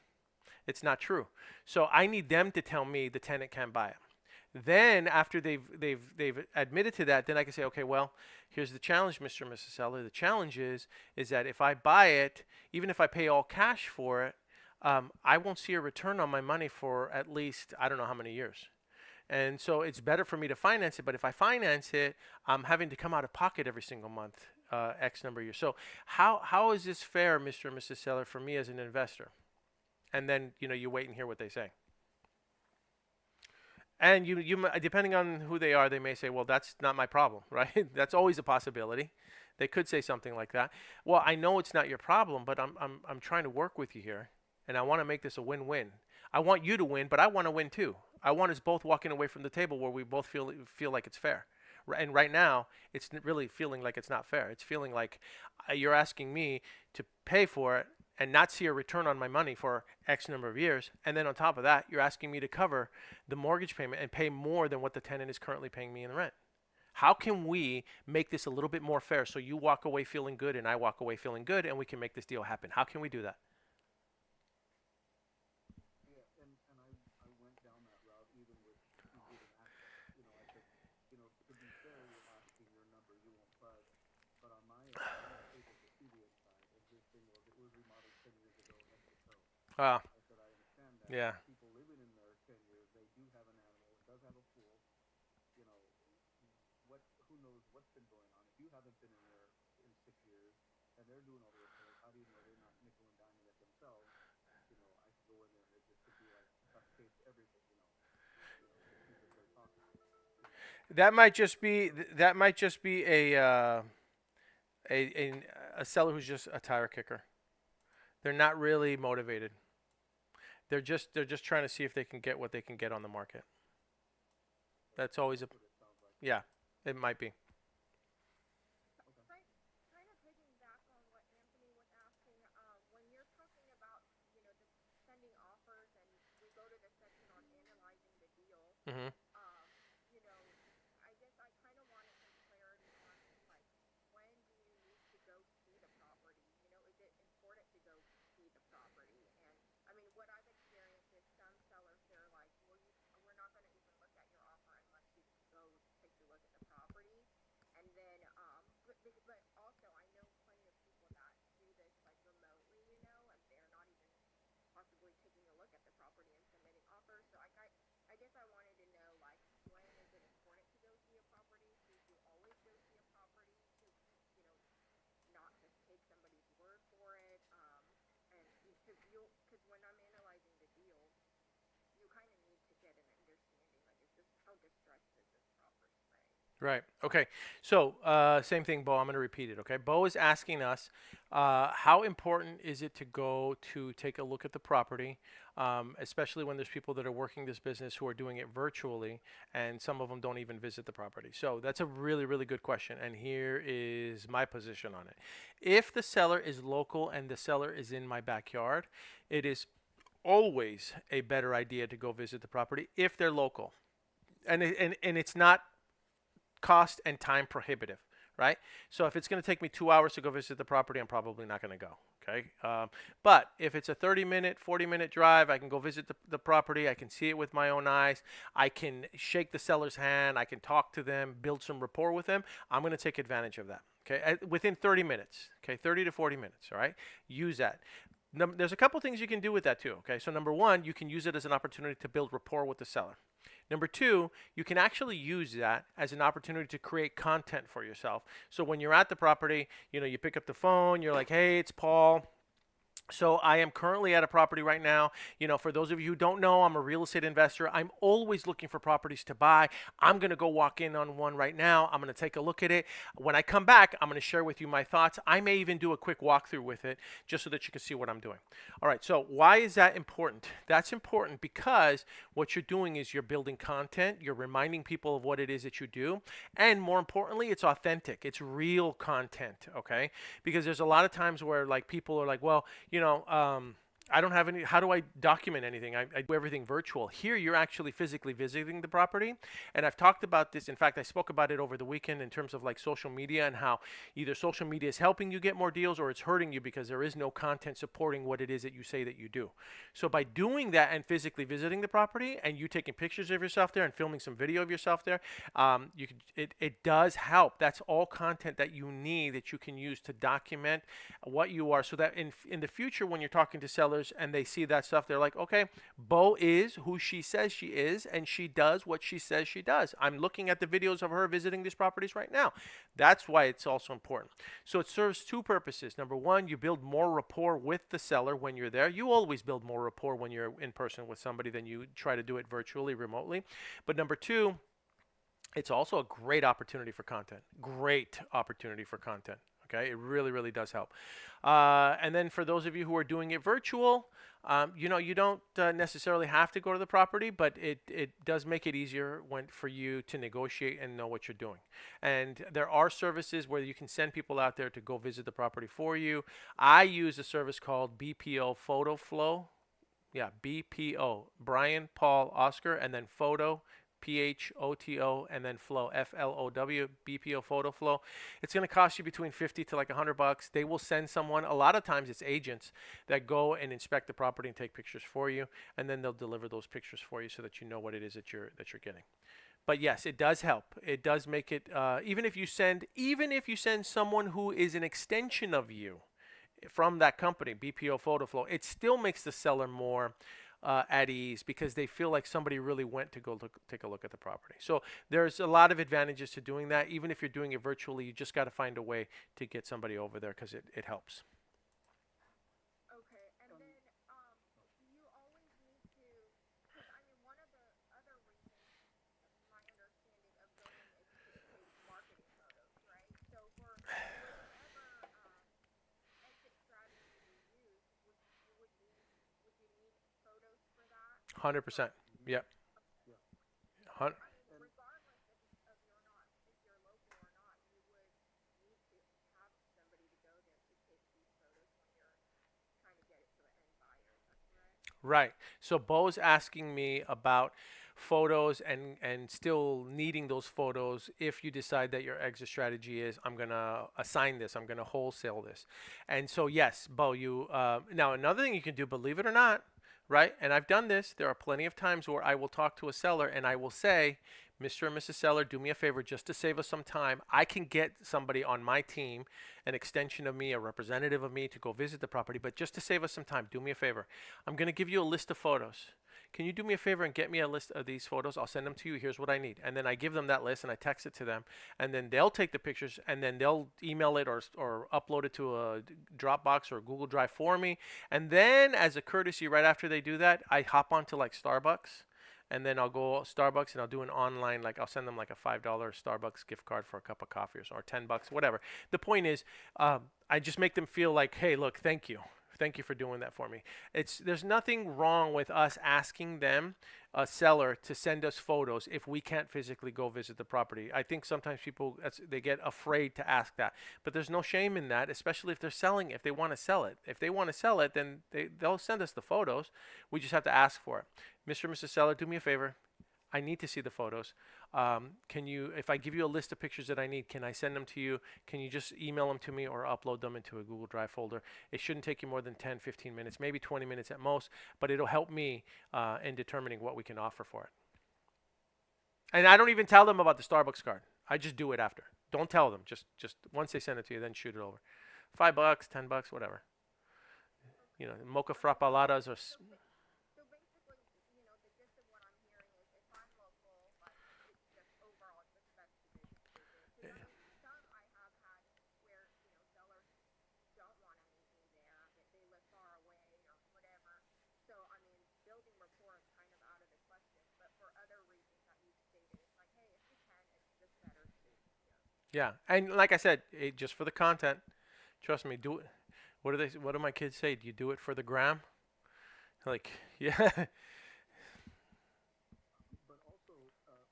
[SPEAKER 1] it's not true. So I need them to tell me the tenant can't buy it. Then after they've admitted to that, then I can say, okay, well, here's the challenge, Mr. and Mrs. Seller. The challenge is that if I buy it, even if I pay all cash for it, I won't see a return on my money for at least I don't know how many years. And so it's better for me to finance it. But if I finance it, I'm having to come out of pocket every single month, X number of years. So how is this fair, Mr. and Mrs. Seller, for me as an investor? And then you wait and hear what they say. And depending on who they are, they may say, well, that's not my problem, right? That's always a possibility. They could say something like that. Well, I know it's not your problem, but I'm trying to work with you here, and I want to make this a win-win. I want you to win, but I want to win too. I want us both walking away from the table where we both feel like it's fair. And right now, it's really feeling like it's not fair. It's feeling like you're asking me to pay for it and not see a return on my money for X number of years. And then on top of that, you're asking me to cover the mortgage payment and pay more than what the tenant is currently paying me in the rent. How can we make this a little bit more fair so you walk away feeling good and I walk away feeling good and we can make this deal happen? How can we do that?
[SPEAKER 2] Yeah, and I went down that route even with who didn't ask. I said, to be fair, you're asking your number, you won't budge. But on my end, I was able to see the inside. And his thing was, it was remodeled 10 years ago, head to toe.
[SPEAKER 1] Ah,
[SPEAKER 2] I said, I understand that.
[SPEAKER 1] yeah.
[SPEAKER 2] People living in there 10 years, they do have an animal, it does have a pool. You know, who knows what's been going on. If you haven't been in there in 6 years and they're doing all the repairs, how do you know they're not nickel and diming it themselves? I could go in there and it just could be like duct tape everything, to keep it they're talking.
[SPEAKER 1] That might just be a seller who's just a tire kicker. They're not really motivated. They're just trying to see if they can get what they can get on the market. That's always a
[SPEAKER 2] That's what it sounds like.
[SPEAKER 1] yeah. It might be.
[SPEAKER 2] Okay.
[SPEAKER 3] Kind of back on what Anthony was asking, when you're talking about, the sending offers and we go to the section on analyzing the deal,
[SPEAKER 1] Hmm.
[SPEAKER 3] um, you know, I guess I kind of wanted some clarity on, like, when do you need to go see the property? Is it important to go see the property? And I mean, what I've experienced is some sellers, they're like, well, we're not going to even look at your offer unless you go take a look at the property. And then, but also I know plenty of people that do this like remotely, and they're not even possibly taking a look at the property and submitting offers. So I guess I wanted to know, like, when is it important to go see a property? Should you always go see a property to, not just take somebody's word for it? And because when I'm analyzing the deal, you kind of need to get an understanding, like, how distressed is this property, right?
[SPEAKER 1] Right. Okay. So same thing, Bo. I'm going to repeat it. Okay. Bo is asking us, how important is it to go to take a look at the property, especially when there's people that are working this business who are doing it virtually, and some of them don't even visit the property. So that's a really, really good question. And here is my position on it. If the seller is local and the seller is in my backyard, it is always a better idea to go visit the property if they're local. And it's not cost and time prohibitive, right? So if it's going to take me 2 hours to go visit the property, I'm probably not going to go. Okay. But if it's a 30-minute, 40-minute drive, I can go visit the property. I can see it with my own eyes. I can shake the seller's hand. I can talk to them, build some rapport with them. I'm going to take advantage of that. Okay. Within 30 minutes. Okay. 30 to 40 minutes. All right. Use that. There's a couple things you can do with that too. Okay. So number one, you can use it as an opportunity to build rapport with the seller. Number two, you can actually use that as an opportunity to create content for yourself. So when you're at the property, you pick up the phone, you're like, hey, it's Paul. So I am currently at a property right now. You know, for those of you who don't know, I'm a real estate investor. I'm always looking for properties to buy. I'm going to go walk in on one right now. I'm going to take a look at it. When I come back, I'm going to share with you my thoughts. I may even do a quick walkthrough with it just so that you can see what I'm doing. All right. So why is that important? That's important because what you're doing is you're building content. You're reminding people of what it is that you do. And more importantly, it's authentic. It's real content. Okay. Because there's a lot of times where like people are like, well, I don't have any. How do I document anything? I do everything virtual. Here, you're actually physically visiting the property. And I've talked about this. In fact, I spoke about it over the weekend in terms of like social media and how either social media is helping you get more deals or it's hurting you because there is no content supporting what it is that you say that you do. So by doing that and physically visiting the property and you taking pictures of yourself there and filming some video of yourself there, it does help. That's all content that you need that you can use to document what you are, so that in the future when you're talking to sellers and they see that stuff, they're like, okay, Bo is who she says she is and she does what she says she does. I'm looking at the videos of her visiting these properties right now. That's why it's also important. So it serves two purposes. Number one, you build more rapport with the seller when you're there. You always build more rapport when you're in person with somebody than you try to do it virtually, remotely. But number two, it's also a great opportunity for content. Great opportunity for content. Okay, it really, really does help. And then for those of you who are doing it virtual, you don't necessarily have to go to the property, but it does make it easier for you to negotiate and know what you're doing. And there are services where you can send people out there to go visit the property for you. I use a service called BPO Photo Flow. Yeah, BPO, Brian, Paul, Oscar, and then Photo, PHOTO, and then Flow, FLOW, BPO Photo Flow. It's going to cost you between 50 to like $100. They will send someone. A lot of times it's agents that go and inspect the property and take pictures for you, and then they'll deliver those pictures for you so that you know what it is that you're getting. But yes, it does help. It does make it even if you send someone who is an extension of you from that company, BPO Photo Flow, it still makes the seller more at ease because they feel like somebody really went to take a look at the property. So there's a lot of advantages to doing that. Even if you're doing it virtually, you just got to find a way to get somebody over there because it helps.
[SPEAKER 3] Okay, and then do you always need to? Because I mean, one of the other reasons, my understanding of going is to take marketing photos, right? So for whichever exit strategy you use, would you need photos for that? For
[SPEAKER 1] 100%. Yep.
[SPEAKER 2] Yeah.
[SPEAKER 1] Hun-
[SPEAKER 3] I mean,
[SPEAKER 2] And
[SPEAKER 3] regardless of you're not if you're local or not, you would need to have somebody to go there to take these photos when you're trying to get it to an end buyer. Is that correct?
[SPEAKER 1] Right. So Bo's asking me about photos and still needing those photos if you decide that your exit strategy is I'm gonna assign this, I'm gonna wholesale this. And so yes, Bo, you now another thing you can do, believe it or not, right? And I've done this. There are plenty of times where I will talk to a seller and I will say, Mr. and Mrs. Seller, do me a favor just to save us some time. I can get somebody on my team, an extension of me, a representative of me to go visit the property, but just to save us some time, do me a favor. I'm going to give you a list of photos. Can you do me a favor and get me a list of these photos? I'll send them to you. Here's what I need. And then I give them that list and I text it to them. And then they'll take the pictures and then they'll email it or upload it to a Dropbox or a Google Drive for me. And then as a courtesy, right after they do that, I hop onto like Starbucks and then I'll go Starbucks and I'll do an online, like I'll send them like a $5 Starbucks gift card for a cup of coffee or $10, whatever. The point is, I just make them feel like, hey, look, thank you. Thank you for doing that for me. There's nothing wrong with us asking them, a seller, to send us photos if we can't physically go visit the property. I think sometimes people they get afraid to ask that, but there's no shame in that, especially if they're selling. If they want to sell it, then they'll send us the photos. We just have to ask for it. Mr. and Mrs. Seller, do me a favor. I need to see the photos. Can you, if I give you a list of pictures that I need, can I send them to you? Can you just email them to me or upload them into a Google Drive folder? It shouldn't take you more than 10, 15 minutes, maybe 20 minutes at most, but it'll help me in determining what we can offer for it. And I don't even tell them about the Starbucks card. I just do it after. Don't tell them. Just once they send it to you, then shoot it over. $5, $10, whatever. You know, mocha frappaladas or
[SPEAKER 3] So basically, the gist of what I'm hearing is if I'm local, like it's just overall it's just best to visit. Because I mean, some I have had where sellers don't want to meet me there, that they live far
[SPEAKER 1] Yeah, and like I said, just for the content. Trust me, do it. What do they? What do my kids say? Do you do it for the gram? Like, yeah.
[SPEAKER 2] But also,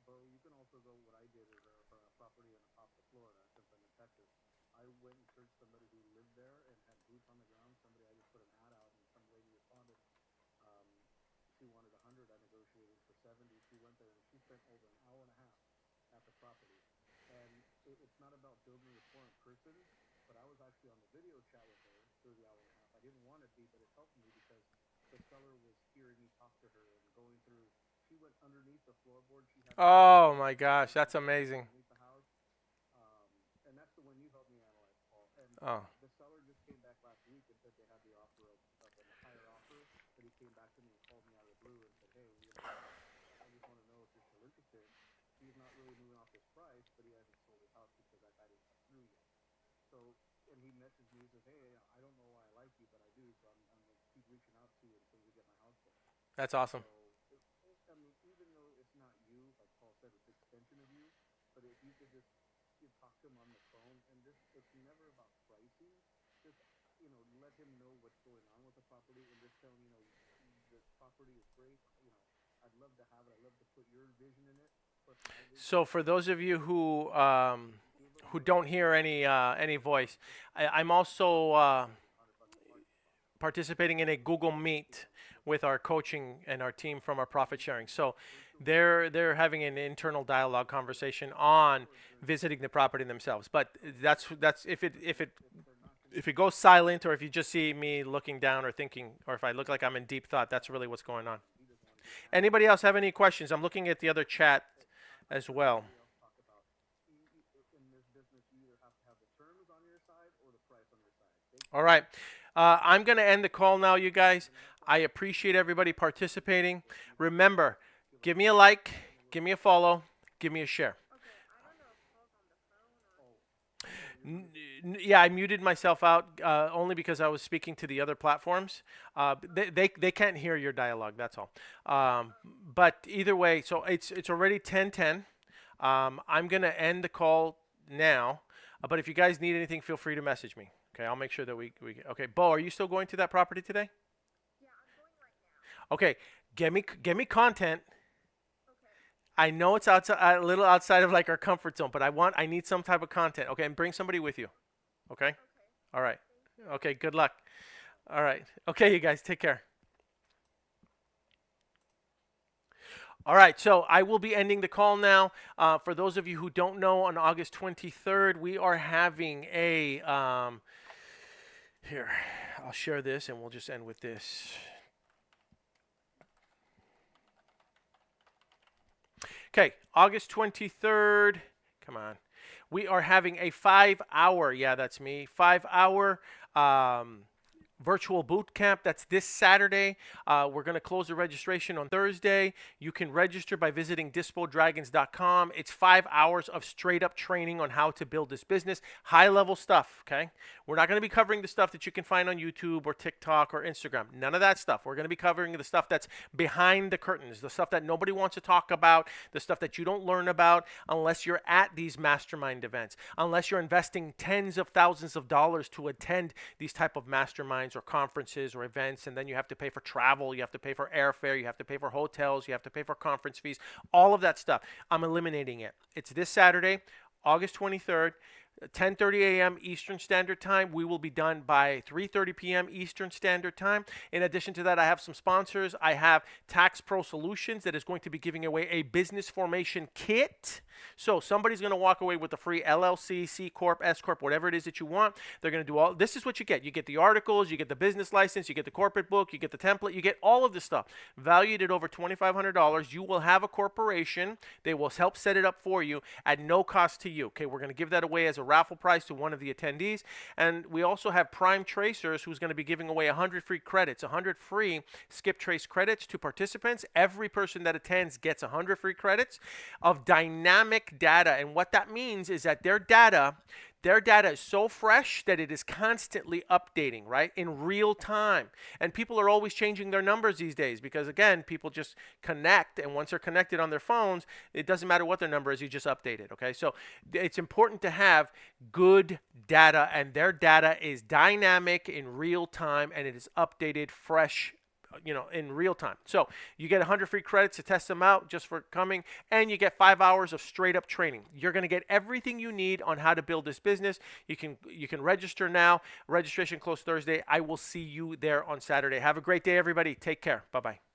[SPEAKER 2] Bo, you can also go. What I did is for a property in Apopka, Florida, since I'm in Texas. I went and searched somebody who lived there and had boots on the ground. Somebody I just put an ad out, and some lady responded. Um, she wanted 100. I negotiated for 70. She went there and she spent over an hour and a half at the property. And it's not about building rapport in person, but I was actually on the video chat with her through the hour and a half. I didn't want to be, but it helped me because the seller was hearing me talk to her and going through. She went underneath the floorboard. She had
[SPEAKER 1] Oh my gosh, that's amazing.
[SPEAKER 2] underneath the house, and that's the one you helped me analyze, Paul. And
[SPEAKER 1] Oh,
[SPEAKER 2] the seller just came back last week and said they had the offer of a higher offer, but he came back to me and called me out of the blue and said, "Hey, I just want to know if you're still interested." He's not really moving off his price, but he hasn't sold his house because that guy didn't come through yet. So, and he messaged me and says, "Hey, I don't know why I like you, but I do. So I'm gonna keep reaching out to you until we get my house sold."
[SPEAKER 1] that's awesome.
[SPEAKER 2] So, I mean, even though it's not you, like Paul said, it's an extension of you. But if you could just you talk to him on the phone, and just it's never about pricing. Just let him know what's going on with the property, and just tell him, the property is great. I'd love to have it. I'd love to put your vision in it, plus my vision
[SPEAKER 1] So
[SPEAKER 2] in it.
[SPEAKER 1] for those of you
[SPEAKER 2] Give him
[SPEAKER 1] who
[SPEAKER 2] the
[SPEAKER 1] don't hear any voice, I'm also
[SPEAKER 2] 100 bucks a parking spot.
[SPEAKER 1] participating in a Google Meet with our coaching and our team from our profit sharing. So they're having an internal dialogue conversation on visiting the property themselves. But that's if it goes silent, or if you just see me looking down or thinking, or if I look like I'm in deep thought, that's really what's going on. Anybody else have any questions? I'm looking at the other chat as well.
[SPEAKER 2] Else talk about in this business, you either have to have the terms on your side or the price on your side.
[SPEAKER 1] All right. I'm going to end the call now, you guys. I appreciate everybody participating. Remember, give me a like, give me a follow, give me a share.
[SPEAKER 3] Okay, I don't know if Paul's on the phone or.
[SPEAKER 1] Yeah, I muted myself out only because I was speaking to the other platforms. They can't hear your dialogue. That's all. But either way, so it's already 10:10. I'm gonna end the call now. But if you guys need anything, feel free to message me. Okay, I'll make sure that we okay. Bo, are you still going to that property today?
[SPEAKER 3] Yeah, I'm going right now.
[SPEAKER 1] Okay, get me content.
[SPEAKER 3] Okay.
[SPEAKER 1] I know it's outside a little outside of like our comfort zone, but I need some type of content. Okay, and bring somebody with you. Okay?
[SPEAKER 3] Okay.
[SPEAKER 1] All right. Okay, good luck. All right. Okay, you guys, take care. All right, so I will be ending the call now. For those of you who don't know, on August 23rd, we are having a. Here, I'll share this and we'll just end with this. Okay, August 23rd. Come on. We are having a 5-hour, yeah, that's me, 5-hour virtual boot camp. That's this Saturday. We're going to close the registration on Thursday. You can register by visiting dispodragons.com. It's 5 hours of straight up training on how to build this business. High level stuff, okay? We're not going to be covering the stuff that you can find on YouTube or TikTok or Instagram. None of that stuff. We're going to be covering the stuff that's behind the curtains, the stuff that nobody wants to talk about, the stuff that you don't learn about unless you're at these mastermind events, unless you're investing tens of thousands of dollars to attend these type of masterminds or conferences or events, and then you have to pay for travel, you have to pay for airfare, you have to pay for hotels, you have to pay for conference fees, all of that stuff. I'm eliminating it. It's this Saturday, August 23rd. 10:30 a.m. Eastern Standard Time. We will be done by 3:30 p.m. Eastern Standard Time. In addition to that, I have some sponsors. I have Tax Pro Solutions that is going to be giving away a business formation kit. So somebody's going to walk away with a free LLC, C Corp, S Corp, whatever it is that you want. They're going to do all. This is what you get. You get the articles, you get the business license, you get the corporate book, you get the template, you get all of this stuff. Valued at over $2,500. You will have a corporation. They will help set it up for you at no cost to you. Okay, we're going to give that away as a raffle prize to one of the attendees. And we also have Prime Tracers, who's going to be giving away 100 free credits, 100 free Skip Trace credits to participants. Every person that attends gets 100 free credits of dynamic dynamic data. And what that means is that their data is so fresh that it is constantly updating, right? In real time. And people are always changing their numbers these days because, again, people just connect. And once they're connected on their phones, it doesn't matter what their number is, you just update it, okay? So it's important to have good data, and their data is dynamic in real time, and it is updated fresh, in real time. So you get 100 free credits to test them out just for coming, and you get 5 hours of straight up training. You're going to get everything you need on how to build this business. You can register now. Registration closed Thursday. I will see you there on Saturday. Have a great day, everybody. Take care. Bye-bye.